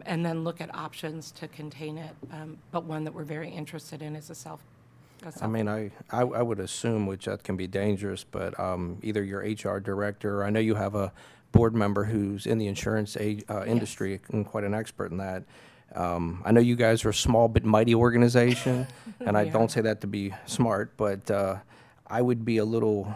and then look at options to contain it. But one that we're very interested in is a self. I mean, I would assume, which that can be dangerous, but either your HR director, or I know you have a board member who's in the insurance industry and quite an expert in that. I know you guys are a small but mighty organization, and I don't say that to be smart, but I would be a little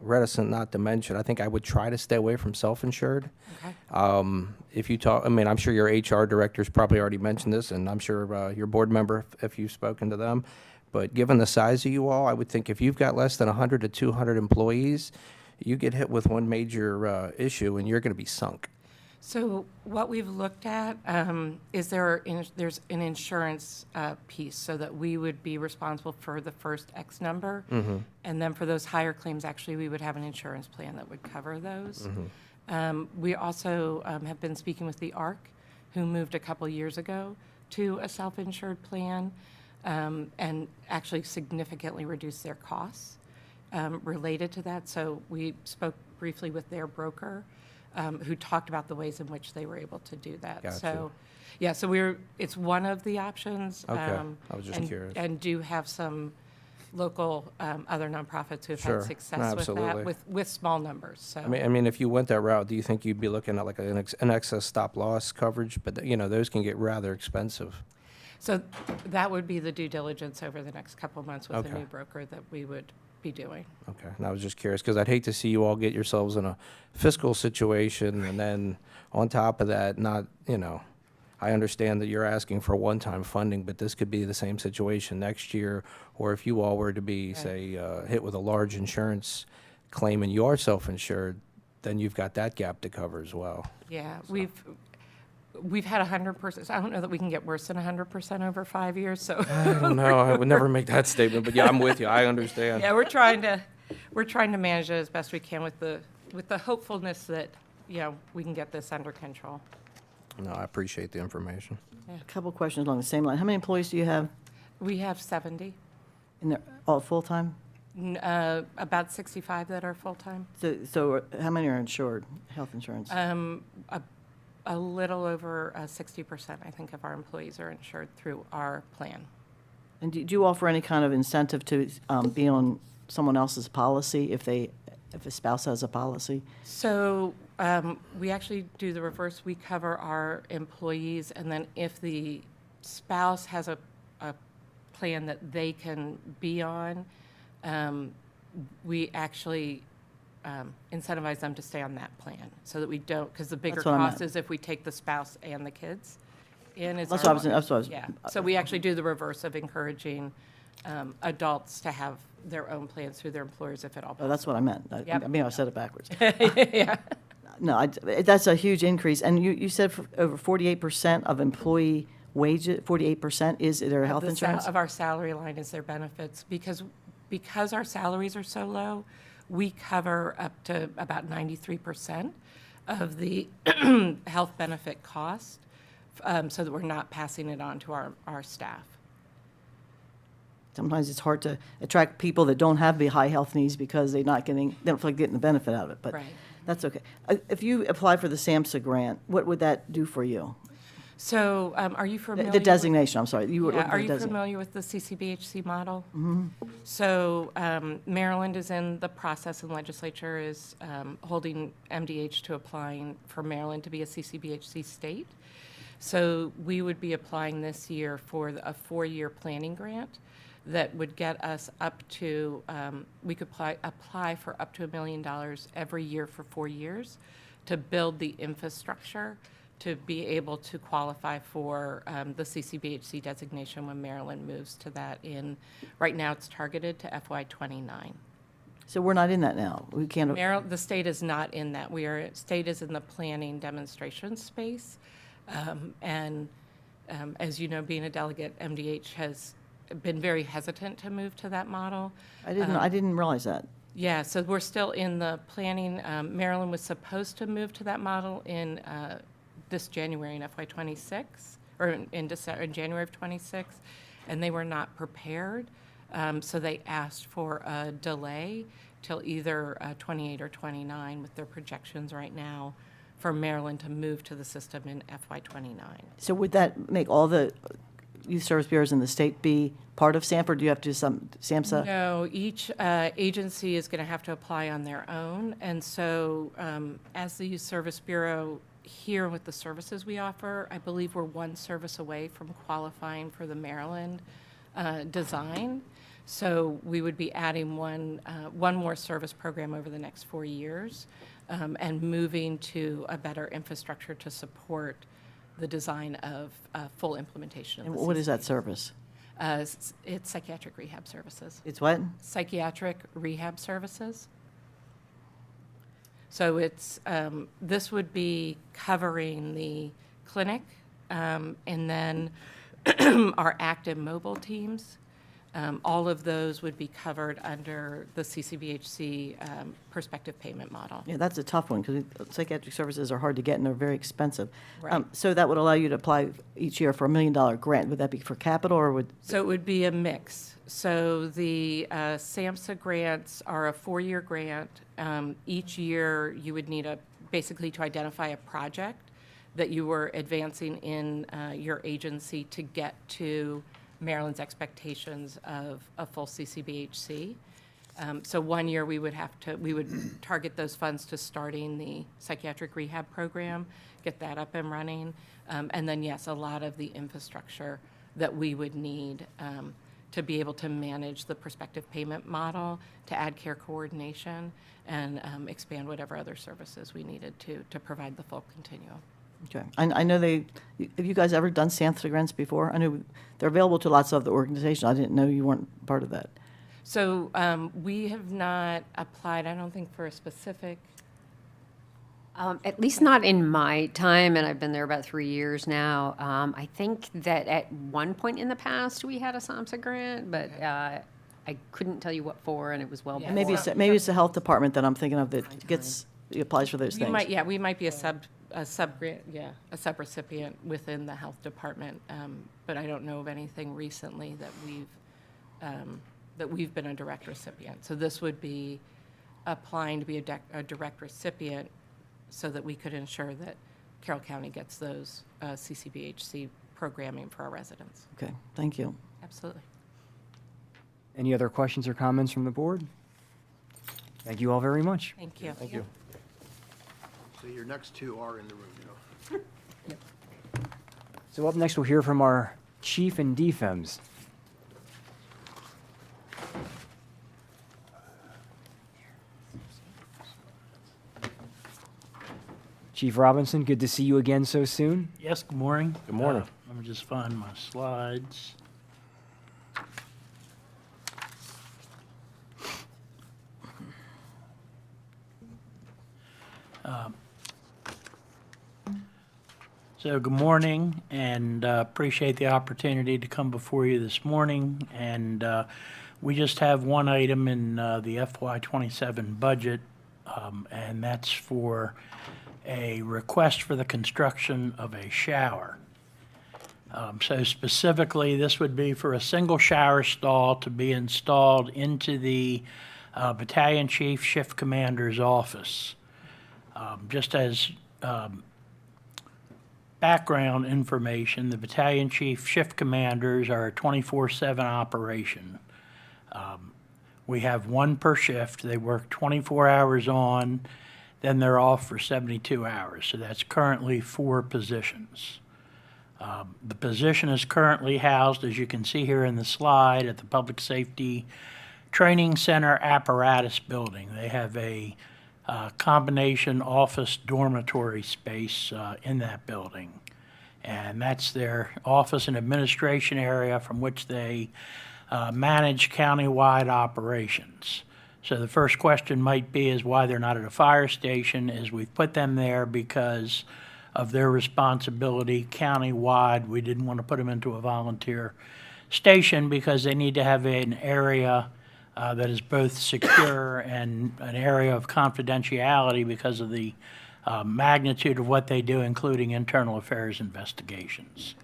reticent not to mention. I think I would try to stay away from self-insured. Okay. If you talk, I mean, I'm sure your HR director's probably already mentioned this, and I'm sure your board member, if you've spoken to them. But given the size of you all, I would think if you've got less than 100 to 200 employees, you get hit with one major issue, and you're going to be sunk. So what we've looked at is there's an insurance piece, so that we would be responsible for the first X number. And then for those higher claims, actually, we would have an insurance plan that would cover those. We also have been speaking with the ARC, who moved a couple years ago to a self-insured plan, and actually significantly reduced their costs related to that. So we spoke briefly with their broker, who talked about the ways in which they were able to do that. Gotcha. So, yeah, so it's one of the options. Okay. I was just curious. And do have some local other nonprofits who have Sure. had success Absolutely. with that, with small numbers. So I mean, if you went that route, do you think you'd be looking at like an excess stop loss coverage? But those can get rather expensive. So that would be the due diligence over the next couple of months with Okay. a new broker that we would be doing. Okay, and I was just curious, because I'd hate to see you all get yourselves in a fiscal situation, and then on top of that, I understand that you're asking for one-time funding, but this could be the same situation next year, or if you all were to be, say, hit with a large insurance claim and you're self-insured, then you've got that gap to cover as well. Yeah, we've had 100%. I don't know that we can get worse than 100% over 5 years, so. I don't know, I would never make that statement, but yeah, I'm with you, I understand. Yeah, we're trying to manage it as best we can with the hopefulness that, we can get this under control. No, I appreciate the information. A couple questions along the same line. How many employees do you have? We have 70, And they're all full-time? about 65 that are full-time. So how many are insured, health insurance? A little over 60%, I think, of our employees are insured through our plan. And do you offer any kind of incentive to be on someone else's policy if a spouse has a policy? So we actually do the reverse. We cover our employees, and then if the spouse has a plan that they can be on, we actually incentivize them to stay on that plan, so that we don't, because the bigger That's what I cost meant. is if we take the spouse and the kids in. That's what I was- Yeah, so we actually do the reverse of encouraging adults to have their own plans through their employers if at all Oh, possible. that's what I meant. Yep. I said it backwards. Yeah. No, that's a huge increase. And you said over 48% of employee wages, 48% is their health Of the insurance? Of our salary line is their benefits, because our salaries are so low, we cover up to about 93% of the health benefit cost, so that we're not passing it on to our staff. Sometimes it's hard to attract people that don't have the high health needs because they don't feel like getting the benefit out of it, but Right. that's okay. If you apply for the SAMHSA grant, what would that do for you? So, are you familiar? The designation, I'm sorry. Yeah, are you designation. familiar with the CCBHC model? So Maryland is in the process, and legislature is holding MDH to applying for Maryland to be a CCBHC state. So we would be applying this year for a 4-year planning grant that would get us up to, we could apply for up to $1 million every year for 4 years to build the infrastructure to be able to qualify for the CCBHC designation when Maryland moves to that right now it's targeted to FY '29. So we're not in that now. We can't. The state is not in that. State is in the planning demonstration space. As you know, being a delegate, MDH has been very hesitant to move to that model. I didn't realize that. Yeah, so we're still in the planning. Maryland was supposed to move to that model in this January in FY '26, or in January of '26, and they were not prepared. So they asked for a delay till either 28 or 29 with their projections right now for Maryland to move to the system in FY '29. So would that make all the youth service bureaus in the state be part of SAMHSA, or do you have to do some SAMHSA? No, each agency is going to have to apply on their own. And so as the Youth Service Bureau here with the services we offer, I believe we're one service away from qualifying for the Maryland design. So we would be adding one more service program over the next 4 years and moving to a better infrastructure to support the design of full implementation of And the what is that CCBHC. service? It's psychiatric rehab services. It's what? Psychiatric rehab services. So it's, this would be covering the clinic, and then our active mobile teams. All of those would be covered under the CCBHC prospective payment model. Yeah, that's a tough one, because psychiatric services are hard to get and they're very expensive. Right. So that would allow you to apply each year for a $1 million grant. Would that be for capital, or would? So it would be a mix. So the SAMHSA grants are a 4-year grant. Each year, you would need basically to identify a project that you were advancing in your agency to get to Maryland's expectations of a full CCBHC. So 1 year, we would target those funds to starting the psychiatric rehab program, get that up and running. And then, yes, a lot of the infrastructure that we would need to be able to manage the prospective payment model, to add care coordination, and expand whatever other services we needed to provide the full continuum. Okay. I know have you guys ever done SAMHSA grants before? I know they're available to lots of the organizations. I didn't know you weren't part of that. So we have not applied, I don't think, for a specific. At least not in my time, and I've been there about 3 years now. I think that at one point in the past, we had a SAMHSA grant, but I couldn't tell you what for, and it was well Yeah. before. Maybe it's the health department that I'm thinking of that applies for those We things. might, we might be a sub-grant, a sub-recipient within the health department, but I don't know of anything recently that we've been a direct recipient. So this would be applying to be a direct recipient so that we could ensure that Carroll County gets those CCBHC programming for our residents. Okay, thank you. Absolutely. Any other questions or comments from the board? Thank you all very much. Thank you. Thank you. So your next two are in the room, you know. So up next, we'll hear from our chief and DFEMS. Chief Robinson, good to see you again so soon. Yes, good morning. Good morning. Let me just find my slides. So good morning, and appreciate the opportunity to come before you this morning. And we just have one item in the FY27 budget, and that's for a request for the construction of a shower. So specifically, this would be for a single shower stall to be installed into the Battalion Chief Shift Commander's office. Just as background information, the Battalion Chief Shift Commanders are a 24/7 operation. We have one per shift. They work 24 hours on, then they're off for 72 hours. So that's currently 4 positions. The position is currently housed, as you can see here in the slide, at the Public Safety Training Center Apparatus Building. They have a combination office dormitory space in that building. And that's their office and administration area from which they manage countywide operations. So the first question might be is why they're not at a fire station, is we've put them there because of their responsibility countywide. We didn't want to put them into a volunteer station because they need to have an area that is both secure and an area of confidentiality because of the magnitude of what they do, including internal affairs investigations.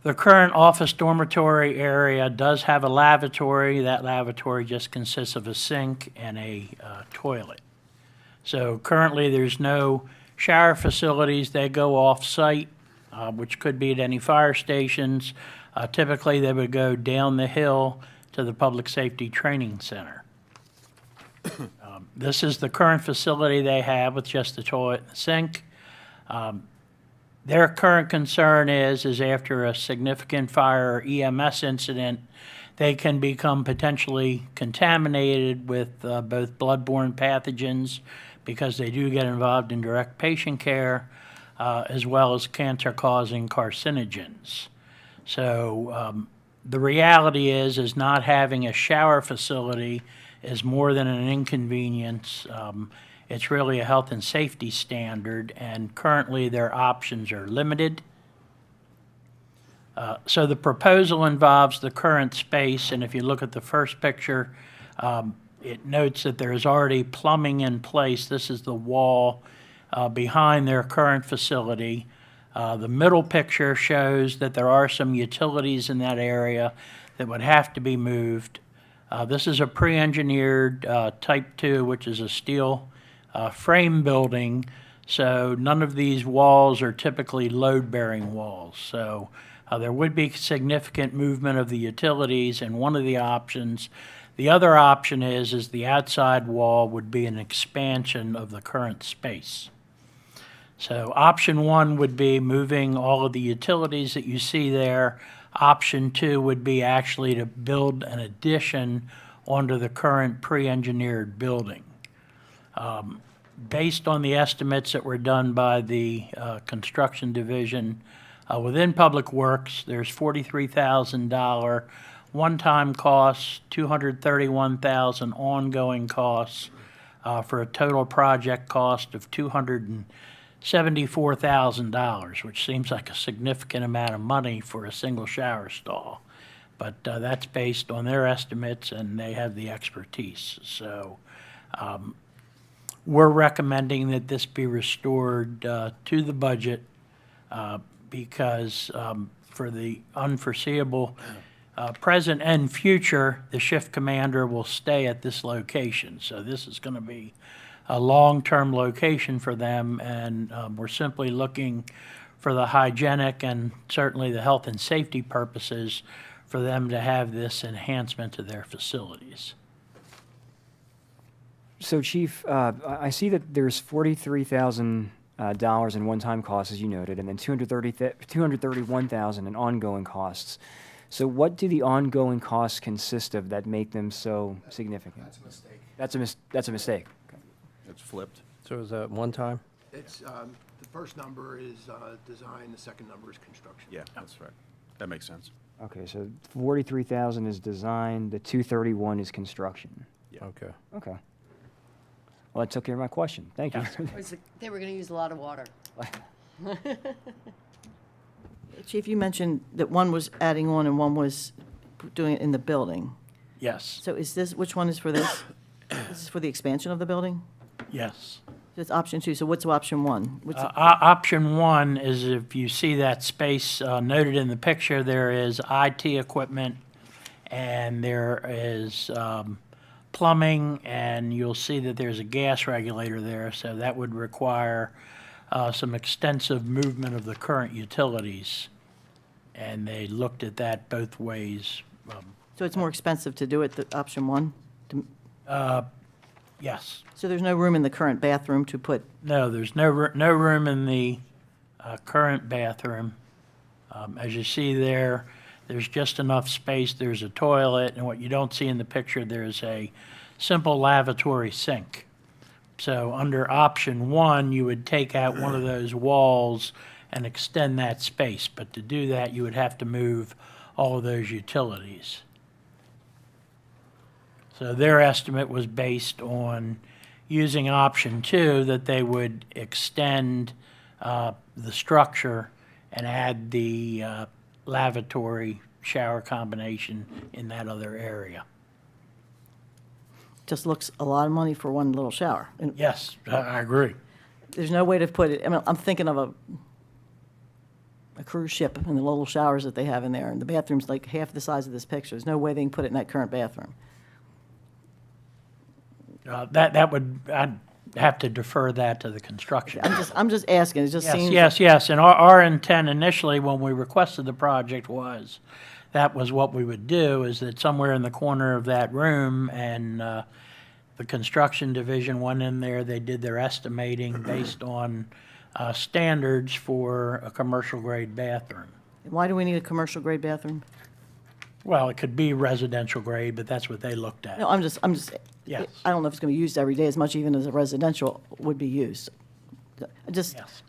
The current office dormitory area does have a lavatory. That lavatory just consists of a sink and a toilet. So currently there's no shower facilities. They go off-site, which could be at any fire stations. Typically they would go down the hill to the Public Safety Training Center. This is the current facility they have with just the toilet and the sink. Their current concern is after a significant fire or EMS incident, they can become potentially contaminated with both bloodborne pathogens because they do get involved in direct patient care, as well as cancer-causing carcinogens. So the reality is not having a shower facility is more than an inconvenience. It's really a health and safety standard, and currently their options are limited. So the proposal involves the current space, and if you look at the first picture, it notes that there is already plumbing in place. This is the wall behind their current facility. The middle picture shows that there are some utilities in that area that would have to be moved. This is a pre-engineered Type 2, which is a steel frame building, so none of these walls are typically load-bearing walls. So there would be significant movement of the utilities, and one of the options. The other option is the outside wall would be an expansion of the current space. So option 1 would be moving all of the utilities that you see there. Option 2 would be actually to build an addition onto the current pre-engineered building. Based on the estimates that were done by the construction division within Public Works, there's $43,000 one-time costs, $231,000 ongoing costs, for a total project cost of $274,000, which seems like a significant amount of money for a single shower stall. But that's based on their estimates, and they have the expertise. So we're recommending that this be restored to the budget because for the unforeseeable present and future, the shift commander will stay at this location. So this is going to be a long-term location for them, and we're simply looking for the hygienic and certainly the health and safety purposes for them to have this enhancement to their facilities. So, Chief, I see that there's $43,000 in one-time costs, as you noted, and then $231,000 in ongoing costs. So what do the ongoing costs consist of that make them so significant? That's a mistake. That's a mistake. It's flipped. So is that one time? It's, the first number is design, the second number is construction. Yeah, that's right. That makes sense. Okay, so 43,000 is design, the 231 is construction. Yeah. Okay. Okay. Well, that took care of my question. Thank you. They were going to use a lot of water. Chief, you mentioned that one was adding on and one was doing it in the building. Yes, So is this, which one is for this? This is for the expansion of the building? yes. It's option 2, so what's option 1? Option 1 is if you see that space noted in the picture, there is IT equipment and there is plumbing, and you'll see that there's a gas regulator there, so that would require some extensive movement of the current utilities. And they looked at that both ways. So it's more expensive to do it, the option 1? Yes. So there's no room in the current bathroom to put, No, there's no room in the current bathroom. As you see there, there's just enough space. There's a toilet, and what you don't see in the picture, there's a simple lavatory sink. So under option 1, you would take out one of those walls and extend that space. But to do that, you would have to move all of those utilities. So their estimate was based on using option 2, that they would extend the structure and add the lavatory shower combination in that other area. just looks a lot of money for one little shower. And Yes, I agree. there's no way to put it, I mean, I'm thinking of a cruise ship and the little showers that they have in there, and the bathroom's like half the size of this picture. There's no way they can put it in that current bathroom. I'd have to defer that to the construction. I'm just asking, it just Yes, seems. yes, and our intent initially, when we requested the project, was, that was what we would do, is that somewhere in the corner of that room, and the construction division went in there, they did their estimating based on standards for a commercial-grade bathroom. Why do we need a commercial grade bathroom? Well, it could be residential grade, but that's what they looked at. No, I'm just, Yes. I don't know if it's going to be used every day as much even as a residential would be used. Yes.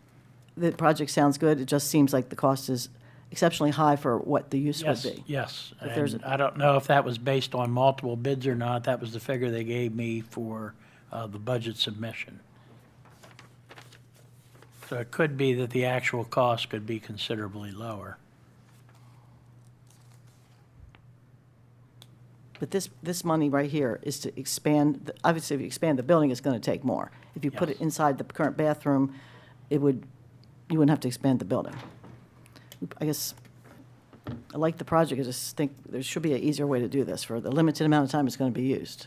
The project sounds good, it just seems like the cost is exceptionally high for what the use would Yes, be. yes. If there's And I don't know if that was based on multiple bids or not. That was the figure they gave me for the budget submission. So it could be that the actual cost could be considerably lower. But this money right here is to expand, obviously, if you expand the building, it's going to take more. If you put it Yes. inside the current bathroom, you wouldn't have to expand the building. I guess, I like the project, I just think there should be an easier way to do this for the limited amount of time it's going to be used.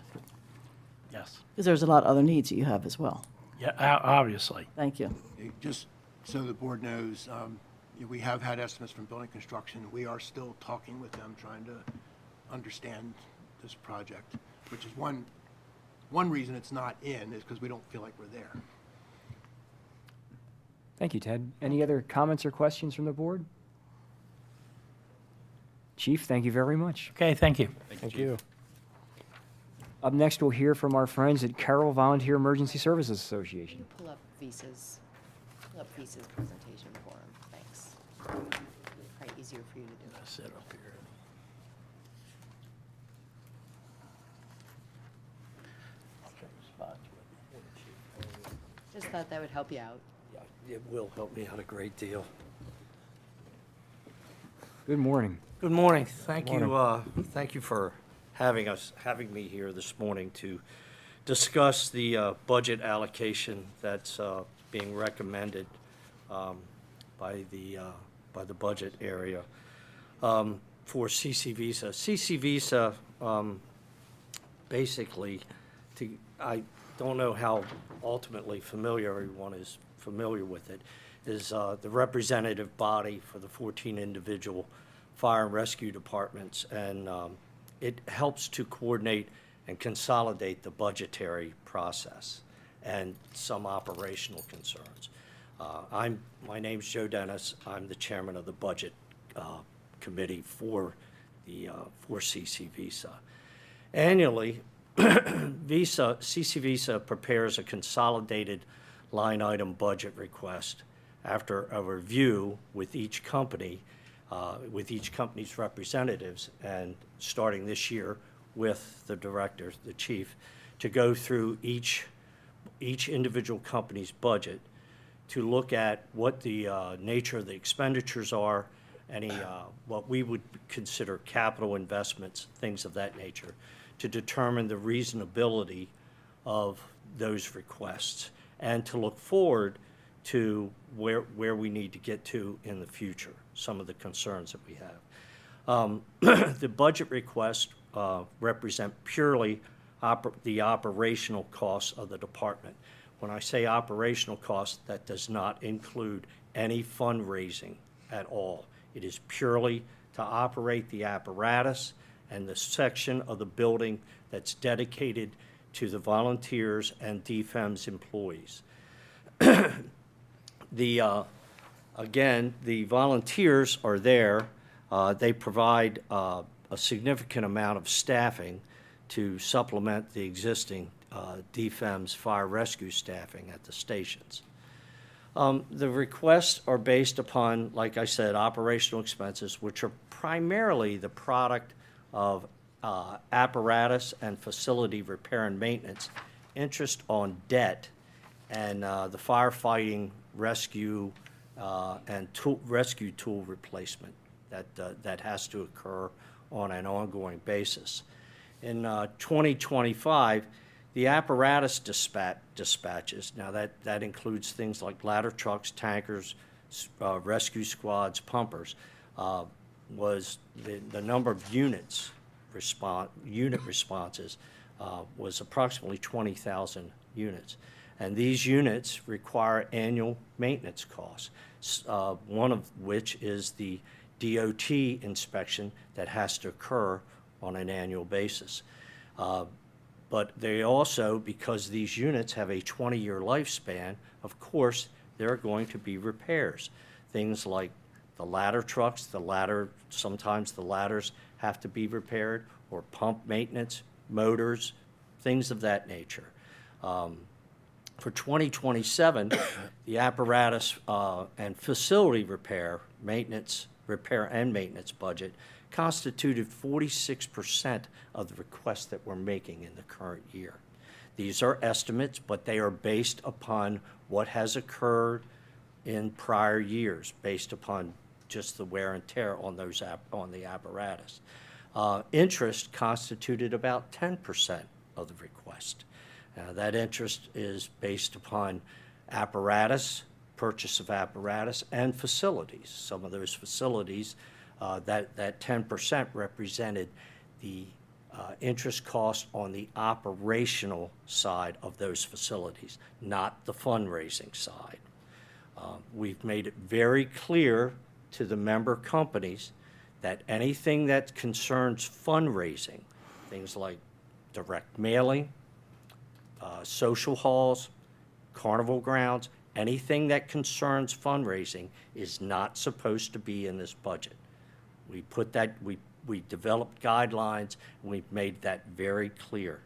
Yes. Because there's a lot of other needs that you have as well. Yeah, obviously. Thank you. Just so the board knows, we have had estimates from building construction. We are still talking with them, trying to understand this project, which is one reason it's not in, is because we don't feel like we're there. Thank you, Ted. Any other comments or questions from the board? Chief, thank you very much. Okay, thank you. Thank you. Up next, we'll hear from our friends at Carroll Volunteer Emergency Services Association. Pull up Visa's presentation for him, thanks. Probably easier for you to do. Sit up here. Just thought that would help you out. It will help me out a great deal. Good morning. Good morning. Thank Morning. you, thank you for having me here this morning to discuss the budget allocation that's being recommended by the budget area for CC Visa. CC Visa, basically, I don't know how ultimately everyone is familiar with it, is the representative body for the 14 individual fire and rescue departments, and it helps to coordinate and consolidate the budgetary process and some operational concerns. My name's Joe Dennis. I'm the chairman of the budget committee for CC Visa. Annually, CC Visa prepares a consolidated line item budget request after a review with each company, with each company's representatives, and starting this year with the director, the chief, to go through each individual company's budget to look at what the nature of the expenditures are, any, what we would consider capital investments, things of that nature, to determine the reasonability of those requests, and to look forward to where we need to get to in the future, some of the concerns that we have. The budget requests represent purely the operational costs of the department. When I say operational costs, that does not include any fundraising at all. It is purely to operate the apparatus and the section of the building that's dedicated to the volunteers and DFEM's employees. Again, the volunteers are there. They provide a significant amount of staffing to supplement the existing DFEM's fire rescue staffing at the stations. The requests are based upon, like I said, operational expenses, which are primarily the product of apparatus and facility repair and maintenance, interest on debt, and the firefighting rescue and rescue tool replacement that has to occur on an ongoing basis. In 2025, the apparatus dispatches, now that includes things like ladder trucks, tankers, rescue squads, pumpers, was the number of unit responses was approximately 20,000 units. And these units require annual maintenance costs, one of which is the DOT inspection that has to occur on an annual basis. But they also, because these units have a 20-year lifespan, of course, there are going to be repairs. Things like the ladder trucks, sometimes the ladders have to be repaired, or pump maintenance, motors, things of that nature. For 2027, the apparatus and facility repair and maintenance budget constituted 46% of the requests that we're making in the current year. These are estimates, but they are based upon what has occurred in prior years, based upon just the wear and tear on the apparatus. Interest constituted about 10% of the request. That interest is based upon apparatus, purchase of apparatus, and facilities. Some of those facilities, that 10% represented the interest cost on the operational side of those facilities, not the fundraising side. We've made it very clear to the member companies that anything that concerns fundraising, things like direct mailing, social halls, carnival grounds, anything that concerns fundraising is not supposed to be in this budget. We put that, we developed guidelines, and we've made that very clear.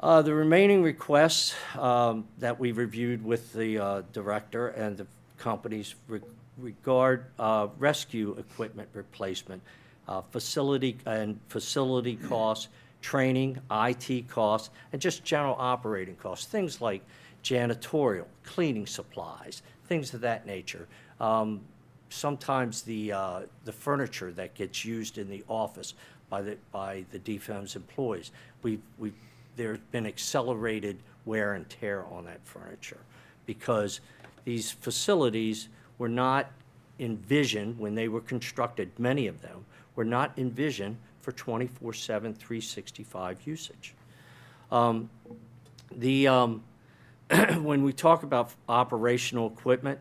The remaining requests that we reviewed with the director and the companies regard rescue equipment replacement, facility costs, training, IT costs, and just general operating costs, things like janitorial, cleaning supplies, things of that nature. Sometimes the furniture that gets used in the office by the DFEM's employees, there's been accelerated wear and tear on that furniture because these facilities were not envisioned when they were constructed, many of them were not envisioned for 24/7, 365 usage. When we talk about operational equipment,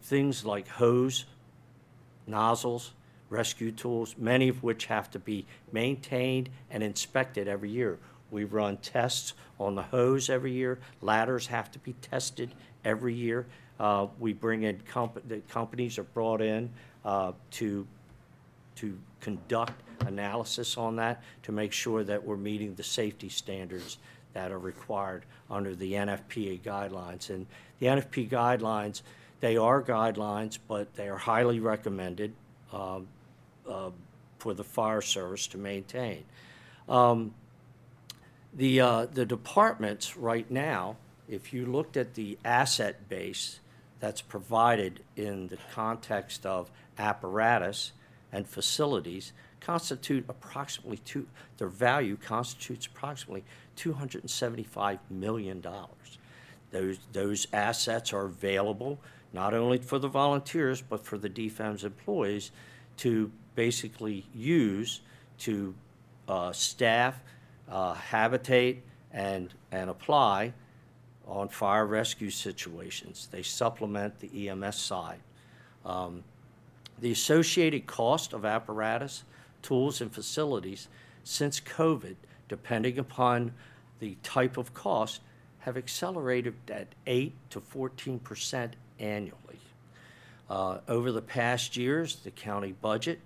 things like hose, nozzles, rescue tools, many of which have to be maintained and inspected every year. We run tests on the hose every year. Ladders have to be tested every year. We bring in the companies are brought in to conduct analysis on that to make sure that we're meeting the safety standards that are required under the NFPA guidelines. And the NFPA guidelines, they are guidelines, but they are highly recommended for the fire service to maintain. The departments right now if you looked at the asset base that's provided in the context of apparatus and facilities, their value constitutes approximately $275 million. Those assets are available not only for the volunteers, but for the DFAM's employees to basically use to staff, habitate, and apply on fire rescue situations. They supplement the EMS side. The associated cost of apparatus, tools, and facilities since COVID, depending upon the type of cost, have accelerated at 8 to 14% annually. Over the past years, the county budget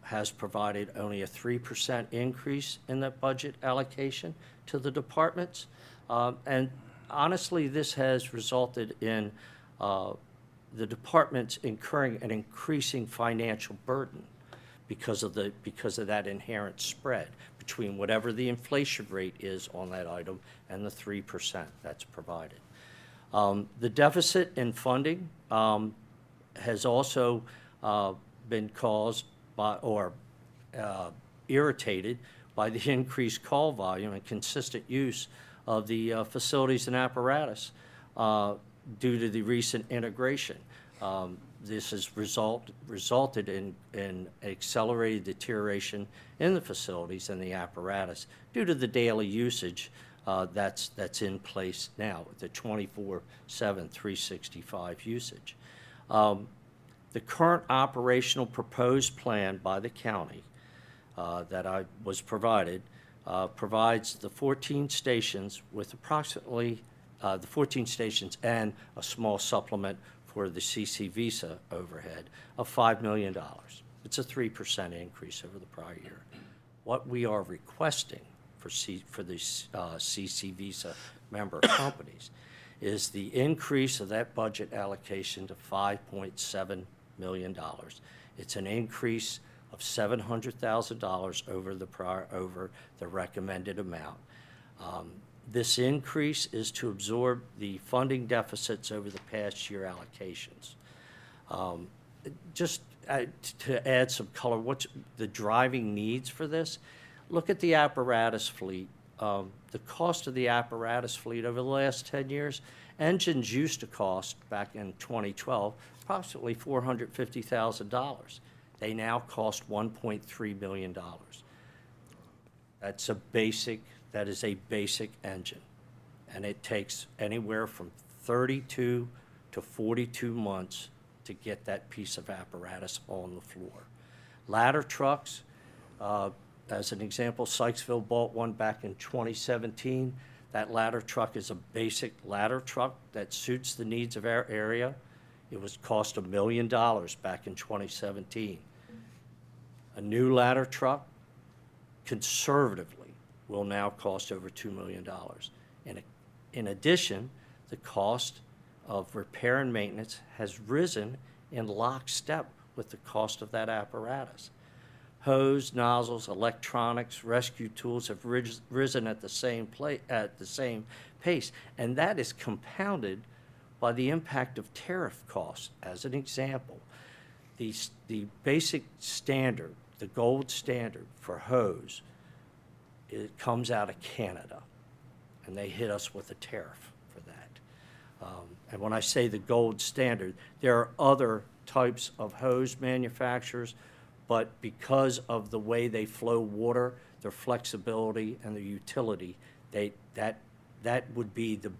has provided only a 3% increase in that budget allocation to the departments. And honestly, this has resulted in the departments incurring an increasing financial burden because of that inherent spread between whatever the inflation rate is on that item and the 3% that's provided. The deficit in funding has also been caused by or irritated by the increased call volume and consistent use of the facilities and apparatus due to the recent integration. This has resulted in accelerated deterioration in the facilities and the apparatus due to the daily usage that's in place now, the 24/7, 365 usage. The current operational proposed plan by the county that I was provided provides the 14 stations with approximately the 14 stations and a small supplement for the CC Visa overhead of $5 million. It's a 3% increase over the prior year. What we are requesting for the CC Visa member companies is the increase of that budget allocation to $5.7 million. It's an increase of $700,000 over the recommended amount. This increase is to absorb the funding deficits over the past year allocations. Just to add some color, what's the driving needs for this? Look at the apparatus fleet. The cost of the apparatus fleet over the last 10 years, engines used to cost, back in 2012, approximately $450,000. They now cost $1.3 million. That is a basic engine, and it takes anywhere from 32 to 42 months to get that piece of apparatus on the floor. Ladder trucks, as an example, Sykesville bought one back in 2017. That ladder truck is a basic ladder truck that suits the needs of our area. It was cost $1 million back in 2017. A new ladder truck, conservatively, will now cost over $2 million. In addition, the cost of repair and maintenance has risen in lockstep with the cost of that apparatus. Hose, nozzles, electronics, rescue tools have risen at the same pace, and that is compounded by the impact of tariff costs. As an example, the basic standard, the gold standard for hose, it comes out of Canada, and they hit us with a tariff for that. And when I say the gold standard, there are other types of hose manufacturers, but because of the way they flow water, their flexibility and their utility, that would be the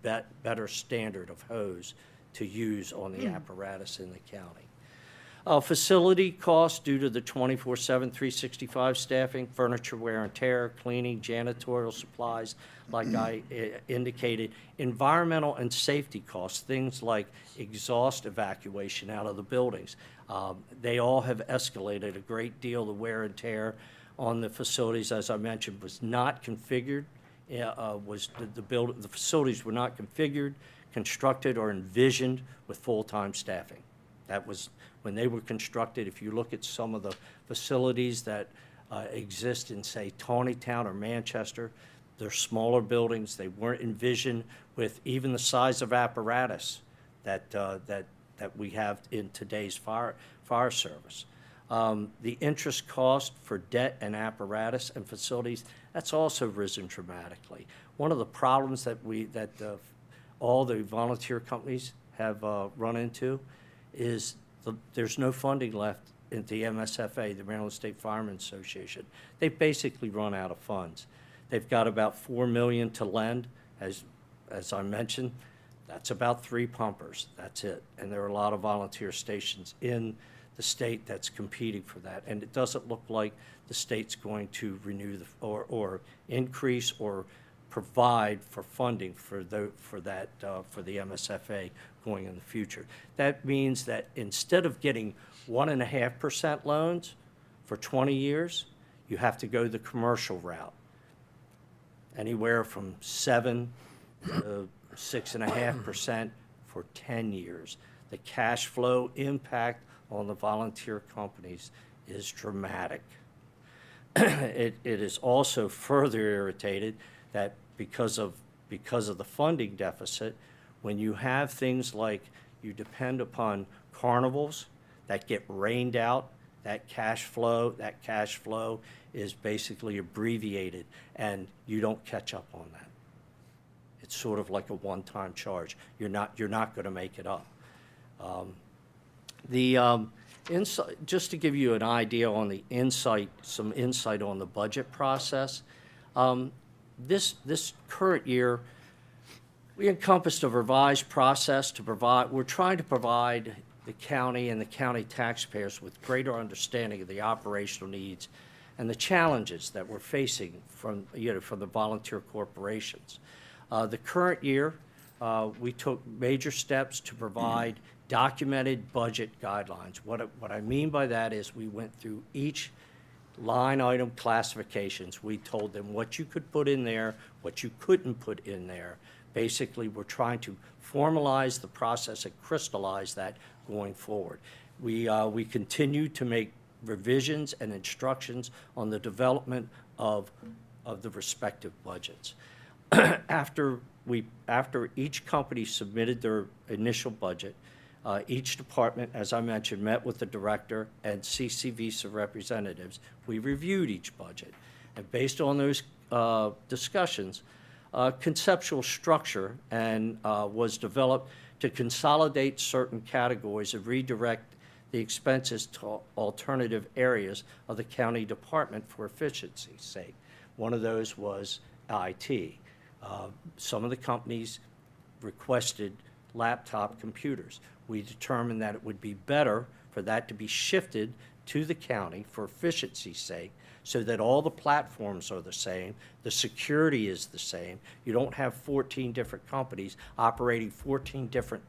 better standard of hose to use on the apparatus in the county. Facility costs due to the 24/7, 365 staffing, furniture wear and tear, cleaning, janitorial supplies, like I indicated. Environmental and safety costs, things like exhaust evacuation out of the buildings. They all have escalated a great deal. The wear and tear on the facilities, as I mentioned, was not configured. The facilities were not configured, constructed, or envisioned with full-time staffing. That was when they were constructed. If you look at some of the facilities that exist in, say, Tawnytown or Manchester, They're smaller buildings. They weren't envisioned with even the size of apparatus that we have in today's fire service. The interest cost for debt and apparatus and facilities, that's also risen dramatically. One of the problems that all the volunteer companies have run into is there's no funding left in the MSFA, the Maryland State Firemen's Association. They've basically run out of funds. They've got about $4 million to lend, as I mentioned. That's about 3 pumpers. That's it. And there are a lot of volunteer stations in the state that's competing for that. And it doesn't look like the state's going to renew or increase or provide for funding for the MSFA going in the future. That means that instead of getting 1.5% loans for 20 years, you have to go the commercial route, anywhere from 7 to 6.5% for 10 years. The cash flow impact on the volunteer companies is dramatic. It is also further irritated that because of the funding deficit, when you have things like you depend upon carnivals that get rained out, that cash flow is basically abbreviated, and you don't catch up on that. It's sort of like a one-time charge. You're not going to make it up. Just to give you an idea on the some insight on the budget process, this current year, we encompassed a revised process to provide, we're trying to provide the county and the county taxpayers with greater understanding of the operational needs and the challenges that we're facing from the volunteer corporations. The current year, we took major steps to provide documented budget guidelines. What I mean by that is we went through each line item classifications. We told them what you could put in there, what you couldn't put in there. Basically, we're trying to formalize the process and crystallize that going forward. We continue to make revisions and instructions on the development of the respective budgets. After each company submitted their initial budget, each department, as I mentioned, met with the director and CCVSA representatives. We reviewed each budget. And based on those discussions, conceptual structure was developed to consolidate certain categories and redirect the expenses to alternative areas of the county department for efficiency's sake. One of those was IT. Some of the companies requested laptop computers. We determined that it would be better for that to be shifted to the county for efficiency's sake, so that all the platforms are the same, the security is the same. You don't have 14 different companies operating 14 different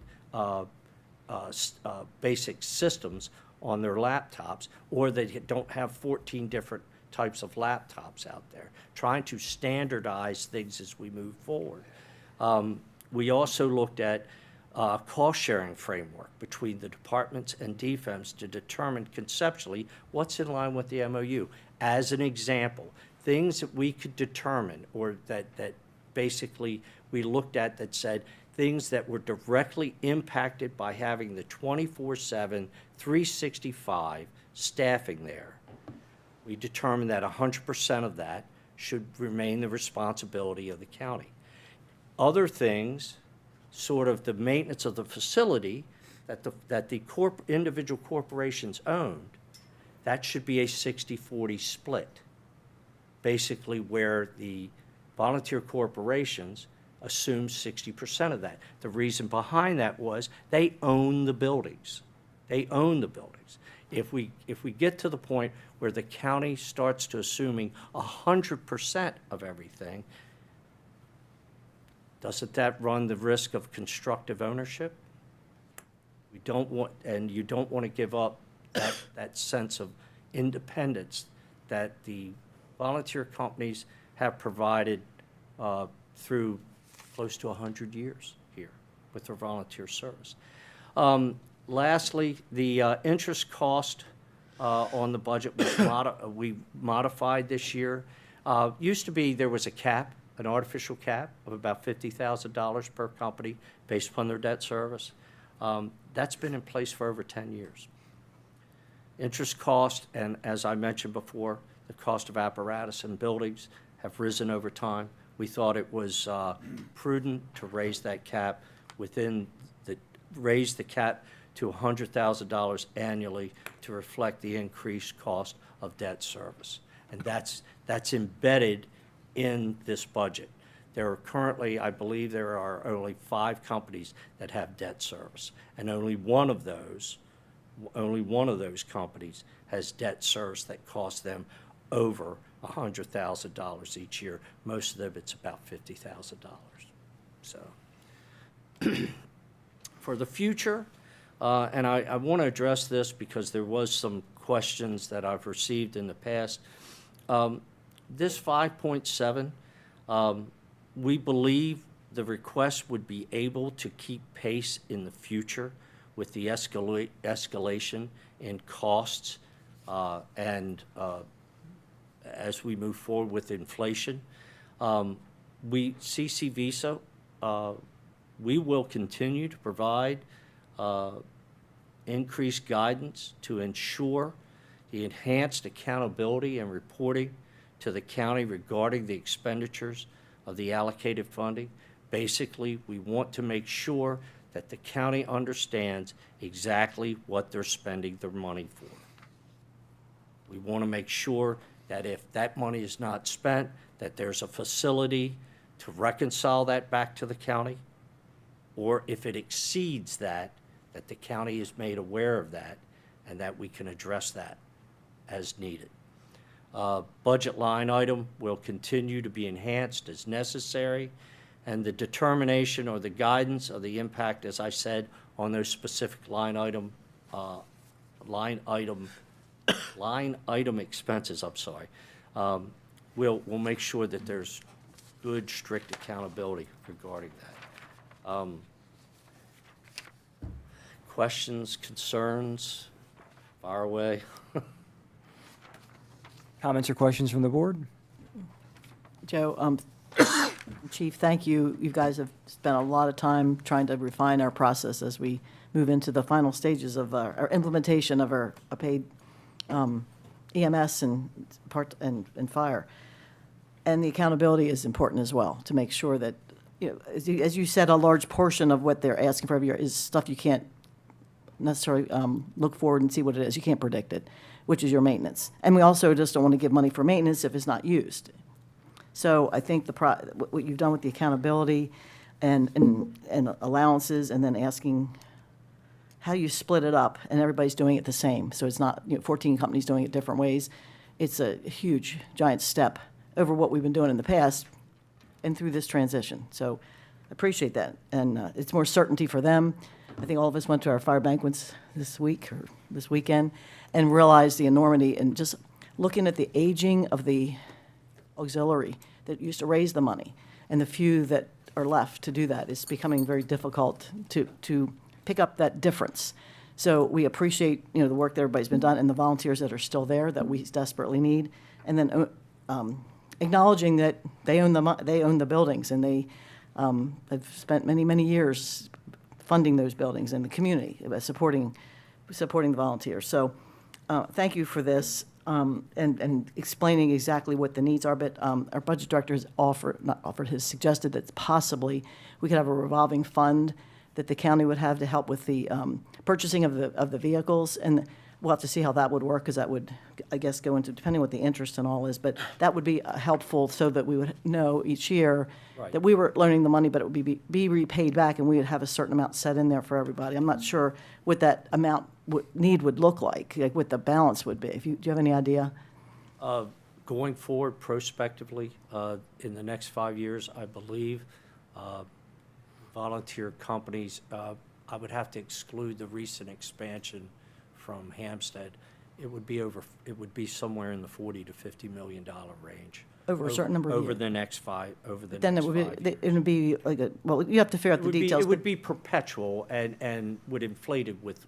basic systems on their laptops, or they don't have 14 different types of laptops out there. Trying to standardize things as we move forward. We also looked at cost-sharing framework between the departments and DFEMS to determine conceptually what's in line with the MOU. As an example, things that we could determine, or that basically we looked at that said things that were directly impacted by having the 24/7, 365 staffing there. We determined that 100% of that should remain the responsibility of the county. Other things, sort of the maintenance of the facility that the individual corporations owned, that should be a 60-40 split, basically where the volunteer corporations assume 60% of that. The reason behind that was they own the buildings. They own the buildings. If we get to the point where the county starts to assuming 100% of everything, doesn't that run the risk of constructive ownership? We don't want, and you don't want to give up that sense of independence that the volunteer companies have provided through close to 100 years here with their volunteer service. Lastly, the interest cost on the budget was we modified this year. Used to be there was a cap, an artificial cap of about $50,000 per company based upon their debt service. That's been in place for over 10 years. Interest cost, and as I mentioned before, the cost of apparatus and buildings have risen over time. We thought it was prudent to raise that cap raise the cap to $100,000 annually to reflect the increased cost of debt service. And that's embedded in this budget. There are currently, I believe there are only 5 companies that have debt service, and only one of those companies has debt service that costs them over $100,000 each year. Most of them, it's about $50,000. So for the future, and I want to address this because there was some questions that I've received in the past. This 5.7, we believe the request would be able to keep pace in the future with the escalation in costs and as we move forward with inflation. CC Visa, we will continue to provide increased guidance to ensure the enhanced accountability and reporting to the county regarding the expenditures of the allocated funding. Basically, we want to make sure that the county understands exactly what they're spending their money for. We want to make sure that if that money is not spent, that there's a facility to reconcile that back to the county, or if it exceeds that the county is made aware of that, and that we can address that as needed. Budget line item will continue to be enhanced as necessary, and the determination or the guidance of the impact, as I said, on those specific line item expenses, we'll make sure that there's good, strict accountability regarding that. Questions, concerns, fire away. Comments or questions from the board? Joe, Chief, thank you. You guys have spent a lot of time trying to refine our process as we move into the final stages of our implementation of our paid EMS and fire. And the accountability is important as well, to make sure that, as you said, a large portion of what they're asking for every year is stuff you can't necessarily look forward and see what it is. You can't predict it, which is your maintenance. And we also just don't want to give money for maintenance if it's not used. So I think what you've done with the accountability and allowances, and then asking how you split it up, and everybody's doing it the same. So it's not 14 companies doing it different ways. It's a huge, giant step over what we've been doing in the past and through this transition. So I appreciate that. And it's more certainty for them. I think all of us went to our fire banquets this week or this weekend and realized the enormity, and just looking at the aging of the auxiliary that used to raise the money and the few that are left to do that. It's becoming very difficult to pick up that difference. So we appreciate the work that everybody's been done and the volunteers that are still there that we desperately need, and then acknowledging that they own the buildings, and they have spent many years funding those buildings and the community, supporting the volunteers. So thank you for this. And explaining exactly what the needs are, but our budget director has has suggested that possibly we could have a revolving fund that the county would have to help with the purchasing of the vehicles, and we'll have to see how that would work, because that would, I guess, go into, depending on what the interest and all is, but that would be helpful so that we would know each year that we were loaning the money, but it would be repaid back, and we would have a certain amount set in there for everybody. I'm not sure what that amount would look like what the balance would be. Do you have any idea? Going forward prospectively, in the next 5 years, I believe, volunteer companies, I would have to exclude the recent expansion from Hampstead. It would be somewhere in the $40 to $50 million range. Over a certain number of years? Over the next 5 years. Then it would be like you have to figure out the details. It would be perpetual and would inflate it with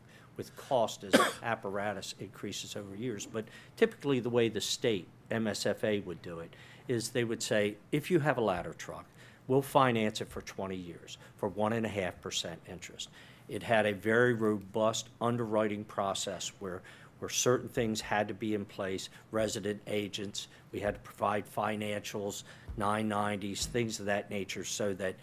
cost as apparatus increases over years. But typically the way the state, MSFA, would do it is they would say, if you have a ladder truck, we'll finance it for 20 years for 1.5% interest. It had a very robust underwriting process where certain things had to be in place, resident agents, we had to provide financials, 990s, things of that nature, so that,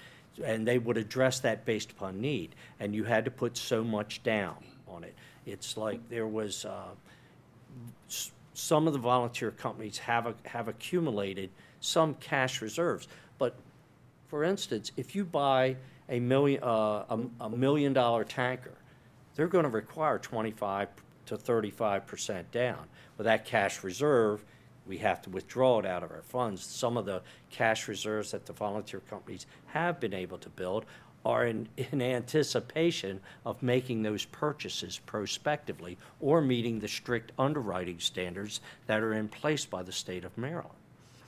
and they would address that based upon need, and you had to put so much down on it. It's like there was, some of the volunteer companies have accumulated some cash reserves, but for instance, if you buy a $1 million tanker, they're going to require 25 to 35% down. With that cash reserve, we have to withdraw it out of our funds. Some of the cash reserves that the volunteer companies have been able to build are in anticipation of making those purchases prospectively or meeting the strict underwriting standards that are in place by the state of Maryland.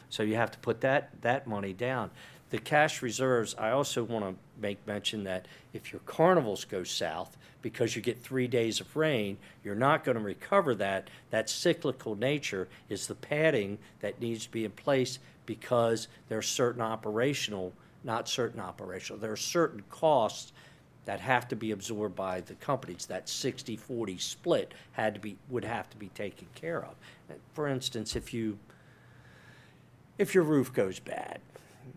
So you have to put that money down. The cash reserves, I also want to make mention that if your carnivals go south because you get 3 days of rain, you're not going to recover that. That cyclical nature is the padding that needs to be in place because there are certain operational, not certain operational, there are certain costs that have to be absorbed by the companies. That 60-40 split would have to be taken care of. For instance, if your roof goes bad,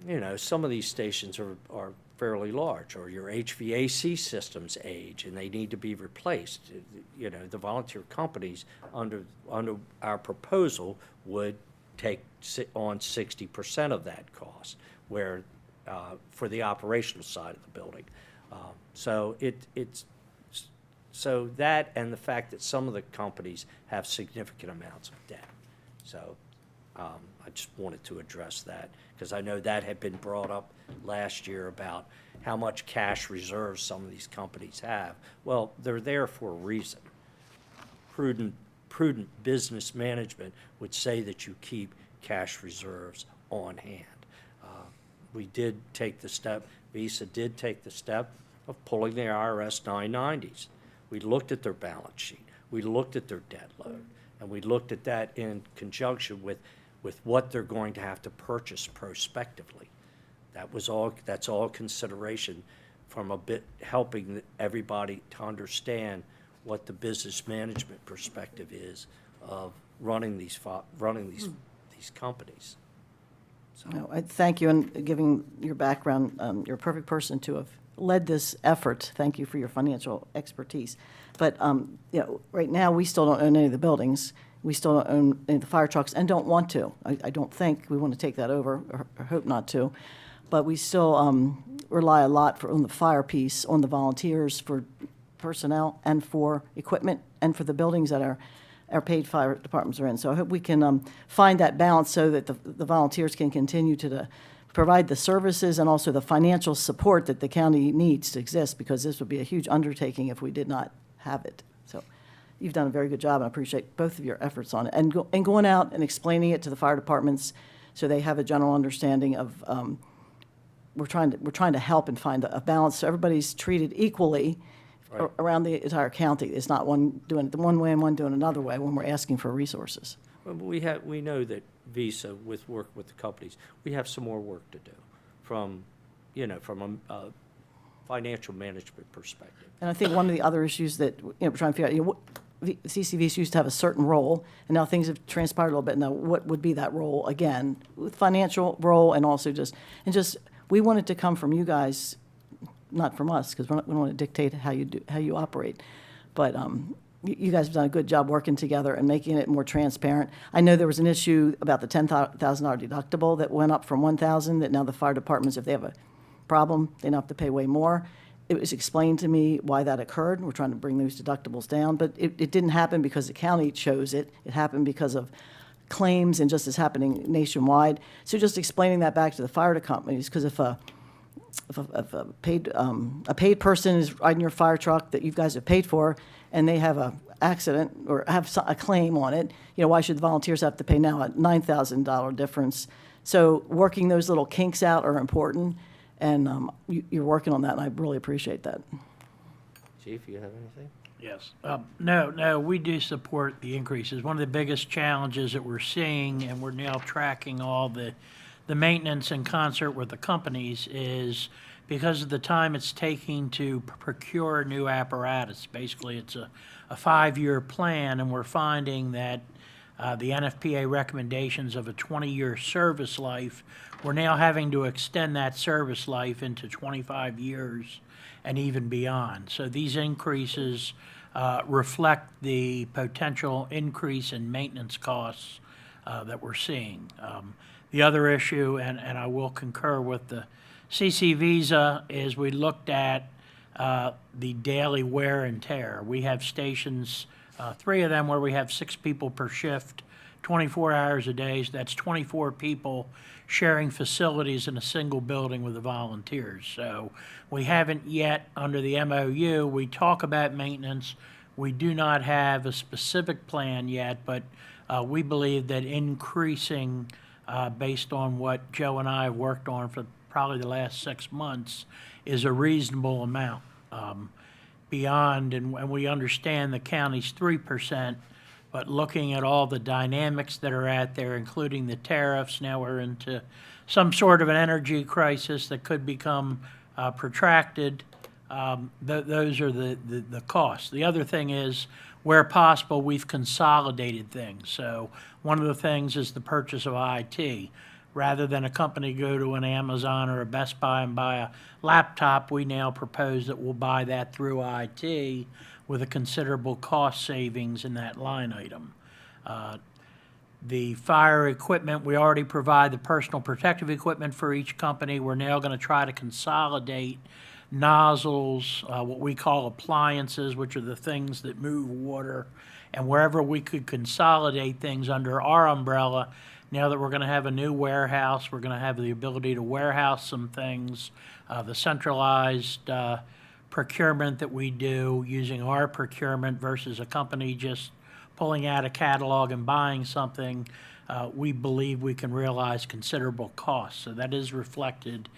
you know, some of these stations are fairly large, or your HVAC systems age and they need to be replaced. You know, the volunteer companies under our proposal would take on 60% of that cost, where for the operational side of the building. So so that, and the fact that some of the companies have significant amounts of debt. So I just wanted to address that, because I know that had been brought up last year about how much cash reserves some of these companies have. Well, they're there for a reason. Prudent business management would say that you keep cash reserves on hand. We did take the step, Visa did take the step of pulling the IRS 990s. We looked at their balance sheet, we looked at their debt load, and we looked at that in conjunction with what they're going to have to purchase prospectively. That's all consideration from a bit helping everybody to understand what the business management perspective is of running these companies. So. No, I thank you, and giving your background, you're a perfect person to have led this effort. Thank you for your financial expertise. But you know, right now, we still don't own any of the buildings. We still don't own any of the fire trucks and don't want to. I don't think we want to take that over, or hope not to. But we still rely a lot on the fire piece, on the volunteers for personnel and for equipment and for the buildings that our paid fire departments are in. So I hope we can find that balance so that the volunteers can continue to provide the services and also the financial support that the county needs to exist, because this would be a huge undertaking if we did not have it. So you've done a very good job, and I appreciate both of your efforts on it. And going out and explaining it to the fire departments so they have a general understanding of we're trying to help and find a balance so everybody's treated equally. Right. Around the entire county. It's not one doing it one way and one doing another way when we're asking for resources. Well, we know that Visa, with work with the companies, we have some more work to do from a financial management perspective. And I think one of the other issues that we're trying to figure out, CCVs used to have a certain role, and now things have transpired a little bit. Now, what would be that role again? With financial role, and also just we want it to come from you guys. Not from us, because we don't want to dictate how you operate. But you guys have done a good job working together and making it more transparent. I know there was an issue about the $10,000 deductible that went up from $1,000, that now the fire departments, if they have a problem, they don't have to pay way more. It was explained to me why that occurred. We're trying to bring those deductibles down. But it didn't happen because the county chose it. It happened because of claims, and just as happening nationwide. So just explaining that back to the fire companies, because if a paid person is riding your fire truck that you guys have paid for, and they have an accident or have a claim on it, why should the volunteers have to pay now a $9,000 difference? So working those little kinks out are important, and you're working on that, and I really appreciate that. Chief, you have anything? Yes. No, we do support the increases. One of the biggest challenges that we're seeing, and we're now tracking all the maintenance in concert with the companies, is because of the time it's taking to procure new apparatus. Basically, it's a 5-year plan, and we're finding that the NFPA recommendations of a 20-year service life, we're now having to extend that service life into 25 years and even beyond. So these increases reflect the potential increase in maintenance costs that we're seeing. The other issue, and I will concur with the CC Visa, is we looked at the daily wear and tear. We have stations, 3 of them where we have 6 people per shift, 24 hours a day. So that's 24 people sharing facilities in a single building with the volunteers. So we haven't yet, under the MOU, we talk about maintenance. We do not have a specific plan yet, but we believe that increasing, based on what Joe and I have worked on for probably the last 6 months, is a reasonable amount. Beyond, and we understand the county's 3%, but looking at all the dynamics that are out there, including the tariffs, now we're into some sort of an energy crisis that could become protracted. Those are the costs. The other thing is, where possible, we've consolidated things. So one of the things is the purchase of IT. Rather than a company go to an Amazon or a Best Buy and buy a laptop, we now propose that we'll buy that through IT with a considerable cost savings in that line item. The fire equipment, we already provide the personal protective equipment for each company. We're now going to try to consolidate nozzles, what we call appliances, which are the things that move water, and wherever we could consolidate things under our umbrella. Now that we're going to have a new warehouse, we're going to have the ability to warehouse some things. The centralized procurement that we do using our procurement versus a company just pulling out a catalog and buying something, we believe we can realize considerable costs. So that is reflected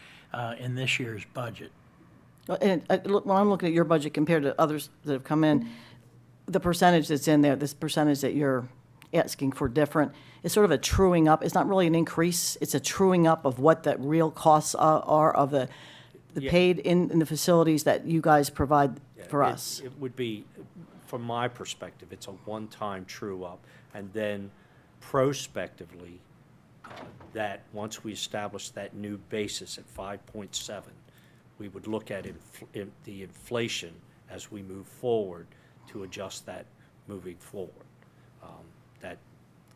in this year's budget. And when I'm looking at your budget compared to others that have come in, the percentage that's in there, this percentage that you're asking for different, is sort of a truing up. It's not really an increase. It's a truing up of what the real costs are of the paid in the facilities that you guys provide for us. It would be, from my perspective, it's a one-time true-up, and then prospectively, that once we establish that new basis at 5.7, we would look at the inflation as we move forward to adjust that moving forward. That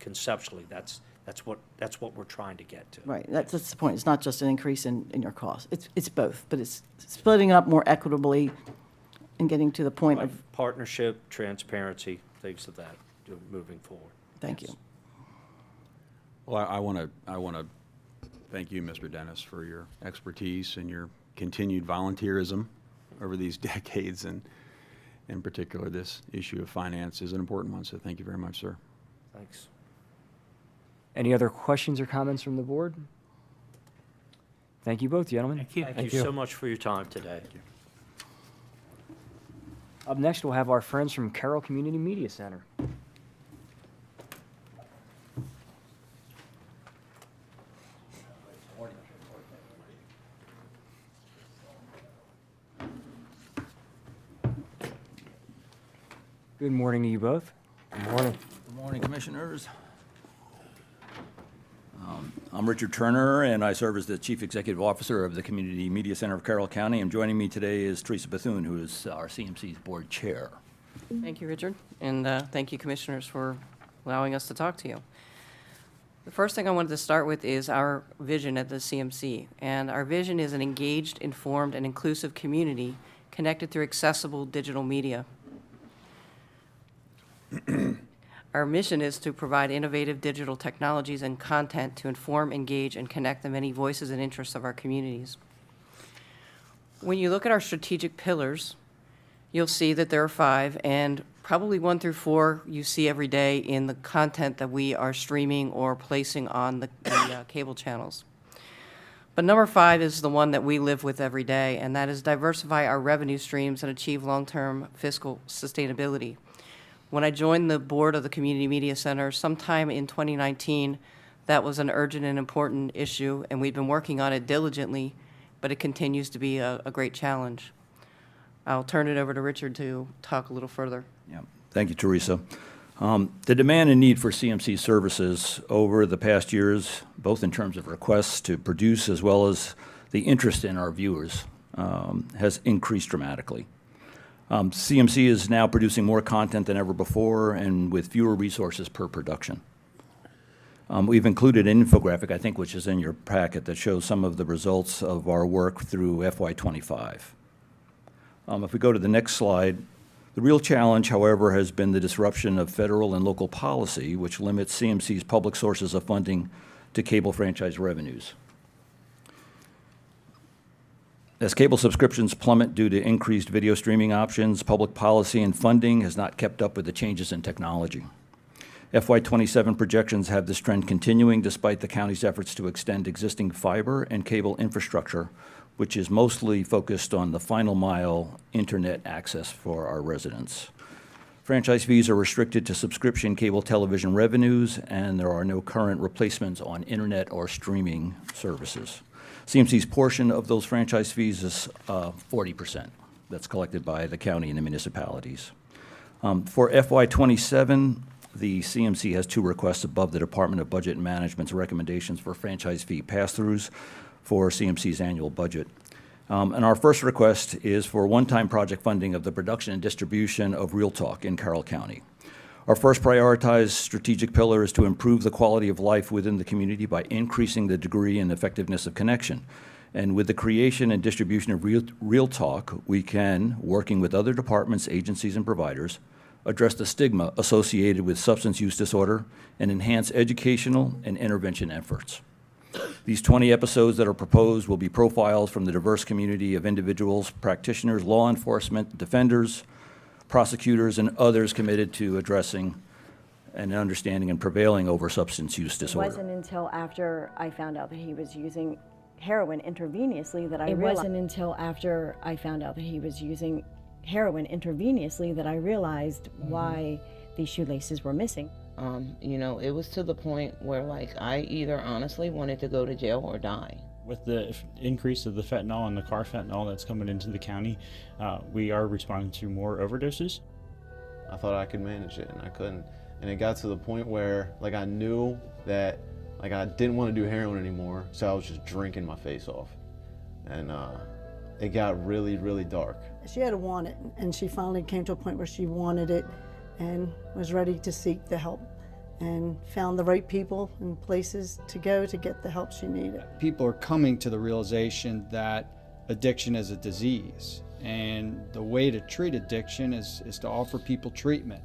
conceptually, that's what we're trying to get to. Right, that's the point. It's not just an increase in your cost. It's both, but it's splitting up more equitably and getting to the point of. Partnership, transparency, things of that, moving forward. Thank you. Well, I want to thank you, Mr. Dennis, for your expertise and your continued volunteerism over these decades, and in particular, this issue of finance is an important one, so thank you very much, sir. Thanks. Any other questions or comments from the board? Thank you both, gentlemen. Thank you. Thank you so much for your time today. Up next, we'll have our friends from Carroll Community Media Center. Good morning to you both. Good morning. Good morning, Commissioners. I'm Richard Turner, and I serve as the Chief Executive Officer of the Community Media Center of Carroll County. And joining me today is Teresa Bethune, who is our CMC's Board Chair. Thank you, Richard, and thank you, Commissioners, for allowing us to talk to you. The first thing I wanted to start with is our vision at the CMC, and our vision is an engaged, informed, and inclusive community connected through accessible digital media. Our mission is to provide innovative digital technologies and content to inform, engage, and connect the many voices and interests of our communities. When you look at our strategic pillars, you'll see that there are 5, and probably 1 through 4 you see every day in the content that we are streaming or placing on the cable channels. But number 5 is the one that we live with every day, and that is diversify our revenue streams and achieve long-term fiscal sustainability. When I joined the board of the Community Media Center sometime in 2019, that was an urgent and important issue, and we've been working on it diligently, but it continues to be a great challenge. I'll turn it over to Richard to talk a little further. Yeah, thank you, Teresa. The demand and need for CMC services over the past years, both in terms of requests to produce as well as the interest in our viewers, has increased dramatically. CMC is now producing more content than ever before and with fewer resources per production. We've included an infographic, I think, which is in your packet that shows some of the results of our work through FY25. If we go to the next slide, the real challenge, however, has been the disruption of federal and local policy, which limits CMC's public sources of funding to cable franchise revenues. As cable subscriptions plummet due to increased video streaming options, public policy and funding has not kept up with the changes in technology. FY27 projections have this trend continuing despite the county's efforts to extend existing fiber and cable infrastructure, which is mostly focused on the final mile internet access for our residents. Franchise fees are restricted to subscription cable television revenues, and there are no current replacements on internet or streaming services. CMC's portion of those franchise fees is 40%. That's collected by the county and the municipalities. For FY27, the CMC has 2 requests above the Department of Budget and Management's recommendations for franchise fee pass-throughs for CMC's annual budget. And our first request is for one-time project funding of the production and distribution of Real Talk in Carroll County. Our first prioritized strategic pillar is to improve the quality of life within the community by increasing the degree and effectiveness of connection. And with the creation and distribution of Real Talk, we can, working with other departments, agencies, and providers, address the stigma associated with substance use disorder and enhance educational and intervention efforts. These 20 episodes that are proposed will be profiles from the diverse community of individuals, practitioners, law enforcement, defenders, prosecutors, and others committed to addressing and understanding and prevailing over substance use disorder. It wasn't until after I found out that he was using heroin intravenously that I realized. It wasn't until after I found out that he was using heroin intravenously that I realized why these shoelaces were missing. You know, it was to the point where, like, I either honestly wanted to go to jail or die. With the increase of the fentanyl and the carfentanil that's coming into the county, we are responding to more overdoses. I thought I could manage it, and I couldn't. And it got to the point where, like, I knew that, like, I didn't want to do heroin anymore, so I was just drinking my face off. And it got really, really dark. She had to want it, and she finally came to a point where she wanted it and was ready to seek the help and found the right people and places to go to get the help she needed. People are coming to the realization that addiction is a disease, and the way to treat addiction is to offer people treatment.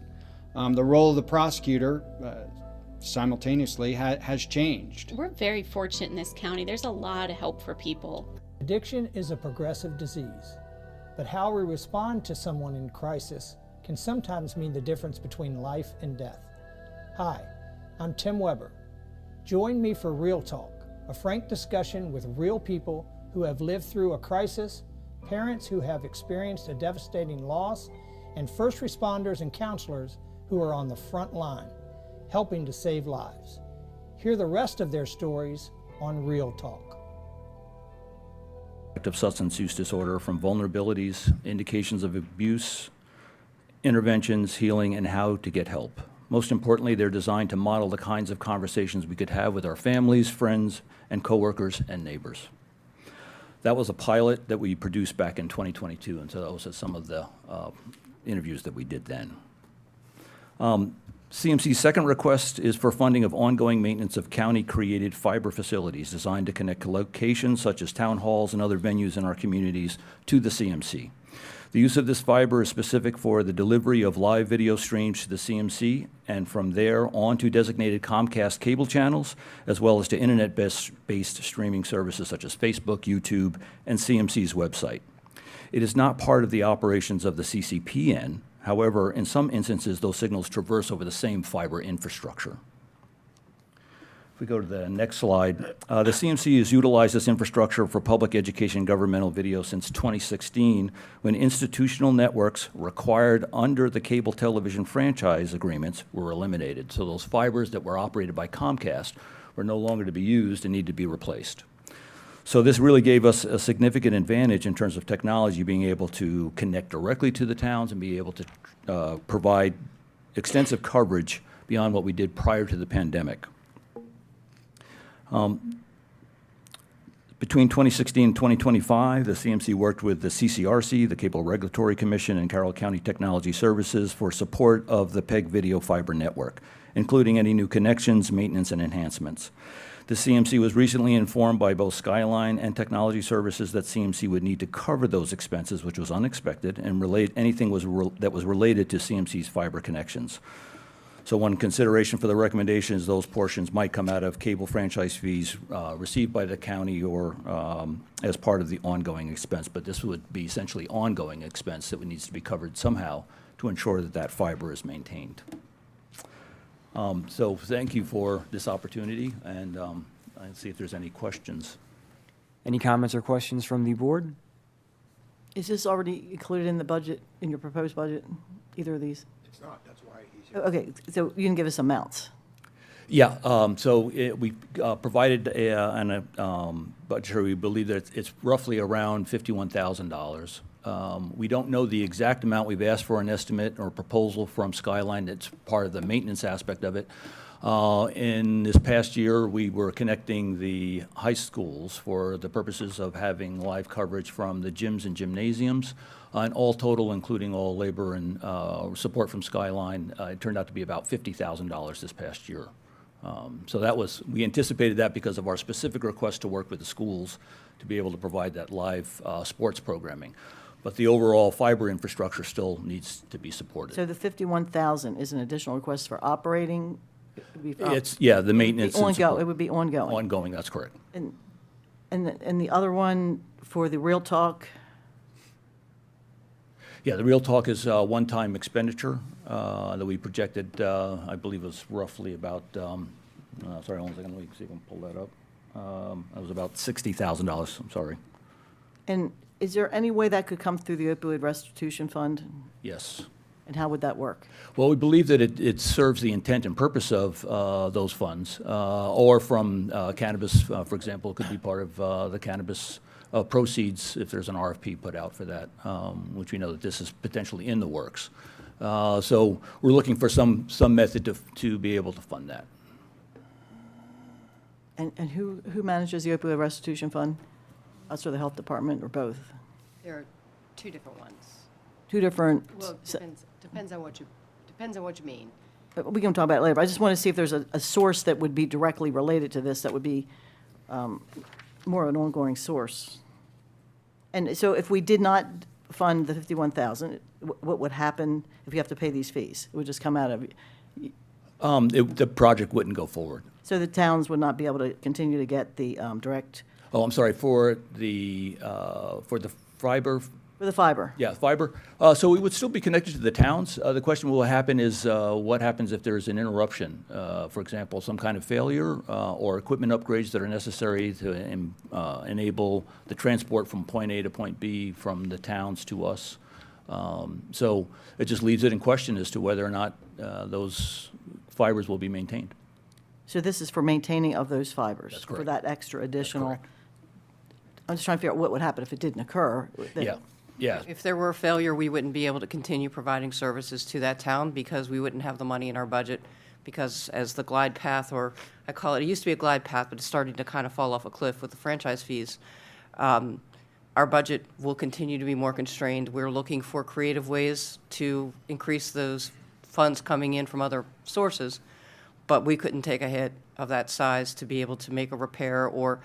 The role of the prosecutor simultaneously has changed. We're very fortunate in this county. There's a lot of help for people. Addiction is a progressive disease, but how we respond to someone in crisis can sometimes mean the difference between life and death. Hi, I'm Tim Weber. Join me for Real Talk, a frank discussion with real people who have lived through a crisis, parents who have experienced a devastating loss, and first responders and counselors who are on the front line, helping to save lives. Hear the rest of their stories on Real Talk. Of substance use disorder, from vulnerabilities, indications of abuse, interventions, healing, and how to get help. Most importantly, they're designed to model the kinds of conversations we could have with our families, friends, and coworkers and neighbors. That was a pilot that we produced back in 2022, and so that was some of the interviews that we did then. CMC's second request is for funding of ongoing maintenance of county-created fiber facilities designed to connect locations such as town halls and other venues in our communities to the CMC. The use of this fiber is specific for the delivery of live video streams to the CMC, and from there on to designated Comcast cable channels, as well as to internet-based streaming services such as Facebook, YouTube, and CMC's website. It is not part of the operations of the CCPN. However, in some instances, those signals traverse over the same fiber infrastructure. If we go to the next slide, the CMC has utilized this infrastructure for public education and governmental video since 2016, when institutional networks required under the cable television franchise agreements were eliminated. So those fibers that were operated by Comcast were no longer to be used and need to be replaced. So this really gave us a significant advantage in terms of technology, being able to connect directly to the towns and be able to provide extensive coverage beyond what we did prior to the pandemic. Between 2016 and 2025, the CMC worked with the CCRC, the Cable Regulatory Commission, and Carroll County Technology Services for support of the PEG video fiber network, including any new connections, maintenance, and enhancements. The CMC was recently informed by both Skyline and Technology Services that CMC would need to cover those expenses, which was unexpected, and anything that was related to CMC's fiber connections. So one consideration for the recommendation is those portions might come out of cable franchise fees received by the county or as part of the ongoing expense, but this would be essentially ongoing expense that needs to be covered somehow to ensure that that fiber is maintained. So thank you for this opportunity, and I'll see if there's any questions. Any comments or questions from the board? Is this already included in the budget, in your proposed budget, either of these? It's not, that's why he's here. Okay, so you can give us amounts. Yeah, we provided an budget. We believe that it's roughly around $51,000. We don't know the exact amount. We've asked for an estimate or proposal from Skyline that's part of the maintenance aspect of it. In this past year, we were connecting the high schools for the purposes of having live coverage from the gyms and gymnasiums. And all total, including all labor and support from Skyline, it turned out to be about $50,000 this past year. So we anticipated that because of our specific request to work with the schools to be able to provide that live sports programming. But the overall fiber infrastructure still needs to be supported. So the 51,000 is an additional request for operating? It would be for the maintenance and support. It would be ongoing? Ongoing, that's correct. And the other one for the Real Talk? Yeah, the Real Talk is a one-time expenditure that we projected, I believe was roughly about, sorry, one second, let me see if I can pull that up. That was about $60,000, I'm sorry. And is there any way that could come through the opioid restitution fund? Yes. And how would that work? Well, we believe that it serves the intent and purpose of those funds, or from cannabis, for example, it could be part of the cannabis proceeds if there's an RFP put out for that, which we know that this is potentially in the works. So we're looking for some method to be able to fund that. And who manages the opioid restitution fund? Us or the health department, or both? There are two different ones. Two different. Well, it depends on what you mean. We can talk about it later, but I just want to see if there's a source that would be directly related to this, that would be more of an ongoing source. And so if we did not fund the 51,000, what would happen if you have to pay these fees? It would just come out of, The project wouldn't go forward. so the towns would not be able to continue to get the direct, Oh, I'm sorry, for the fiber. for the fiber? Yeah, fiber. So we would still be connected to the towns. The question will happen is what happens if there's an interruption? For example, some kind of failure or equipment upgrades that are necessary to enable the transport from point A to point B from the towns to us. So it just leaves it in question as to whether or not those fibers will be maintained. So this is for maintaining of those fibers? That's correct. For that extra additional? I'm just trying to figure out what would happen if it didn't occur. Yeah. If there were a failure, we wouldn't be able to continue providing services to that town because we wouldn't have the money in our budget, because as the glide path, or I call it used to be a glide path, but it's starting to kind of fall off a cliff with the franchise fees. Our budget will continue to be more constrained. We're looking for creative ways to increase those funds coming in from other sources, but we couldn't take a hit of that size to be able to make a repair, or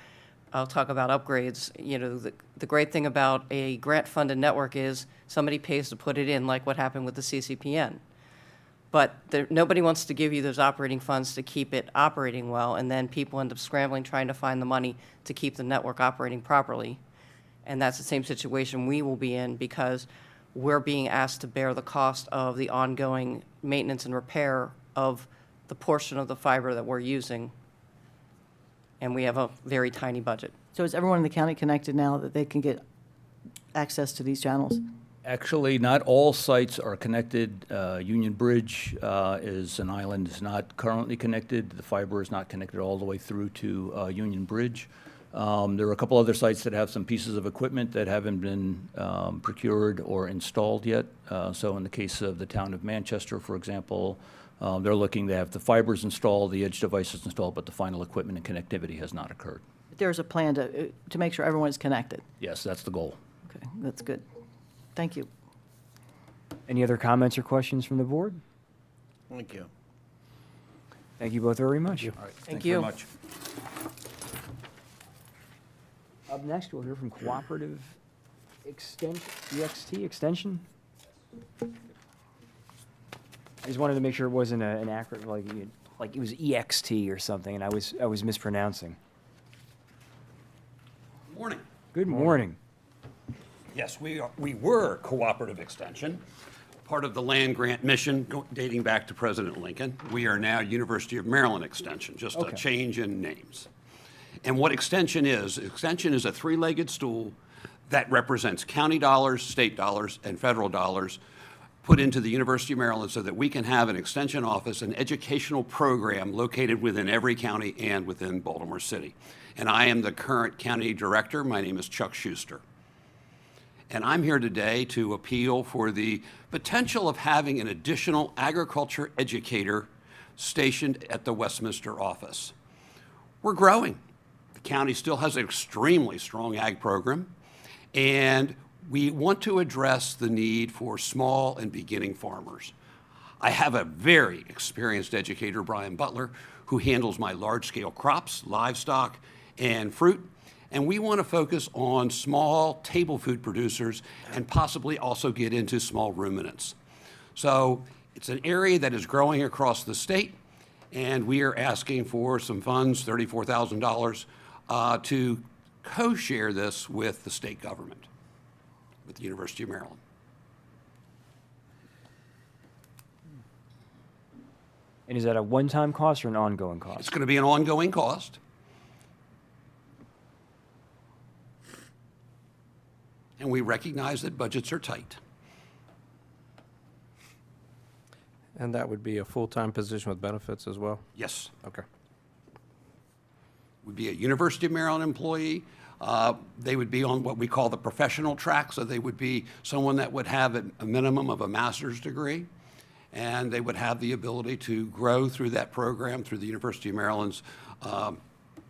I'll talk about upgrades. You know, the great thing about a grant-funded network is somebody pays to put it in, like what happened with the CCPN. But nobody wants to give you those operating funds to keep it operating well, and then people end up scrambling trying to find the money to keep the network operating properly. And that's the same situation we will be in, because we're being asked to bear the cost of the ongoing maintenance and repair of the portion of the fiber that we're using. and we have a very tiny budget. So is everyone in the county connected now that they can get access to these channels? Actually, not all sites are connected. Union Bridge is an island, is not currently connected. The fiber is not connected all the way through to Union Bridge. There are a couple other sites that have some pieces of equipment that haven't been procured or installed yet. So in the case of the town of Manchester, for example, they're looking to have the fibers installed, the edge devices installed, but the final equipment and connectivity has not occurred. There's a plan to make sure everyone is connected. Yes, that's the goal. Okay, that's good. Thank you. Any other comments or questions from the board? Thank you. Thank you both very much. All right, Thank thanks you. very much. Up next, we'll hear from Cooperative EXT Extension. I just wanted to make sure it wasn't an accurate, like it was EXT or something, and I was mispronouncing. Morning. Good morning. Yes, we were Cooperative Extension, part of the land grant mission dating back to President Lincoln. We are now University of Maryland Extension, just a change in names. And what Extension is a three-legged stool that represents county dollars, state dollars, and federal dollars put into the University of Maryland so that we can have an extension office, an educational program located within every county and within Baltimore City. And I am the current county director. My name is Chuck Schuster. And I'm here today to appeal for the potential of having an additional agriculture educator stationed at the Westminster office. We're growing. The county still has an extremely strong ag program, and we want to address the need for small and beginning farmers. I have a very experienced educator, Brian Butler, who handles my large-scale crops, livestock, and fruit. And we want to focus on small table food producers and possibly also get into small ruminants. So it's an area that is growing across the state, and we are asking for some funds, $34,000, to co-share this with the state government, with the University of Maryland. And is that a one-time cost or an ongoing cost? It's going to be an ongoing cost. And we recognize that budgets are tight. And that would be a full-time position with benefits as well? Yes. Okay. Would be a University of Maryland employee. They would be on what we call the professional track, so they would be someone that would have a minimum of a master's degree, and they would have the ability to grow through that program, through the University of Maryland's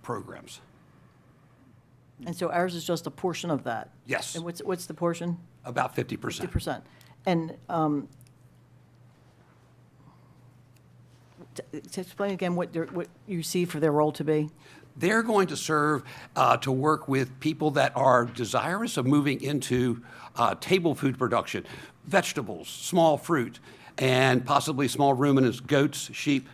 programs. And so ours is just a portion of that? Yes. And what's the portion? About 50%. 50%. And to explain again what you see for their role to be? They're going to serve to work with people that are desirous of moving into table food production, vegetables, small fruit, and possibly small ruminants, goats, sheep,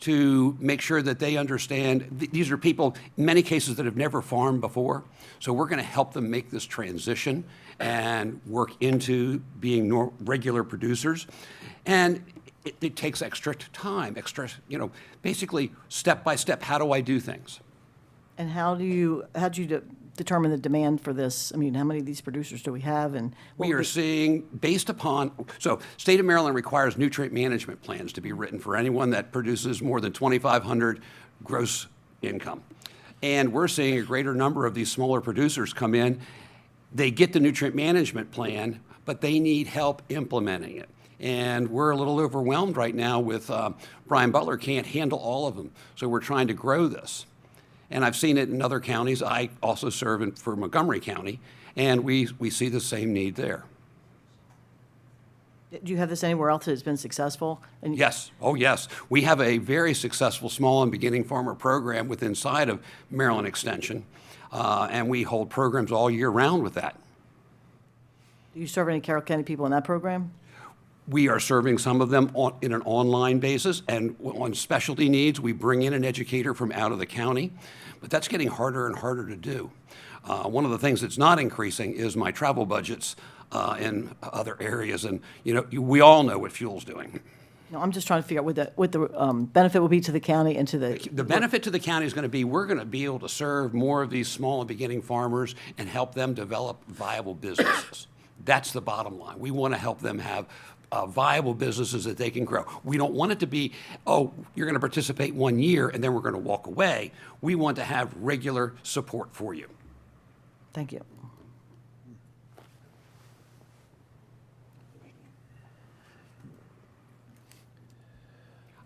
to make sure that they understand these are people, in many cases, that have never farmed before. So we're going to help them make this transition and work into being regular producers. And it takes extra time, basically step by step, how do I do things? And how do you determine the demand for this? I mean, how many of these producers do we have? And we are seeing, based upon, so State of Maryland requires nutrient management plans to be written for anyone that produces more than 2,500 gross income. And we're seeing a greater number of these smaller producers come in. They get the nutrient management plan, but they need help implementing it. And we're a little overwhelmed right now with Brian Butler can't handle all of them. So we're trying to grow this. And I've seen it in other counties. I also serve for Montgomery County, and we see the same need there. Do you have this anywhere else that's been successful? Yes. Oh, yes. We have a very successful small and beginning farmer program within inside of Maryland Extension, and we hold programs all year round with that. Do you serve any Carroll County people in that program? We are serving some of them in an online basis, and on specialty needs, we bring in an educator from out of the county, but that's getting harder and harder to do. One of the things that's not increasing is my travel budgets in other areas, and we all know what fuel's doing. No, I'm just trying to figure out what the benefit will be to the county and to the. The benefit to the county is going to be, we're going to be able to serve more of these small and beginning farmers and help them develop viable businesses. That's the bottom line. We want to help them have viable businesses that they can grow. We don't want it to be, oh, you're going to participate 1 year and then we're going to walk away. We want to have regular support for you. Thank you.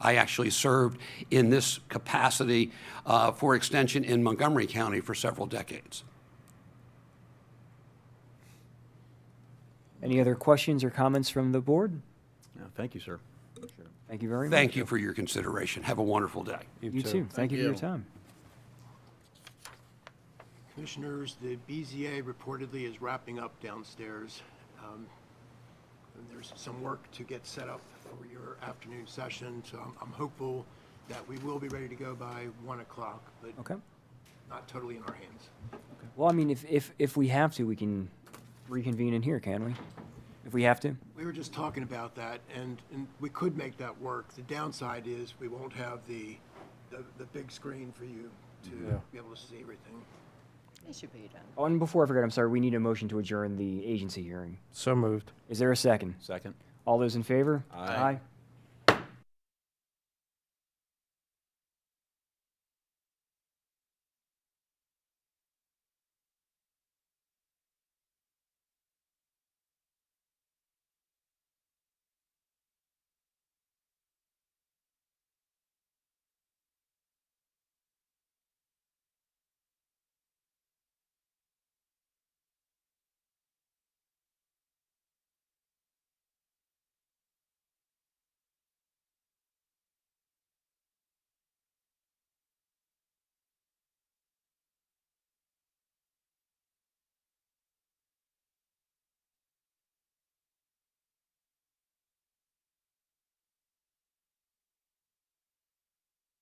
I actually served in this capacity for extension in Montgomery County for several decades. Any other questions or comments from the board? No, thank you, sir. Thank you very much. Thank you for your consideration. Have a wonderful day. You too. Thank you for your time. Commissioners, the BZA reportedly is wrapping up downstairs. And there's some work to get set up for your afternoon session, so I'm hopeful that we will be ready to go by 1 o'clock, but Okay. not totally in our hands. Well, I mean, if we have to, we can reconvene in here, can we? If we have to? We were just talking about that, and we could make that work. The downside is we won't have the big screen for you to be able to see everything. It should be done. Oh, and before I forget, I'm sorry, we need a motion to adjourn the agency hearing. So moved. Is there a second? Second. All those in favor? Aye. Aye.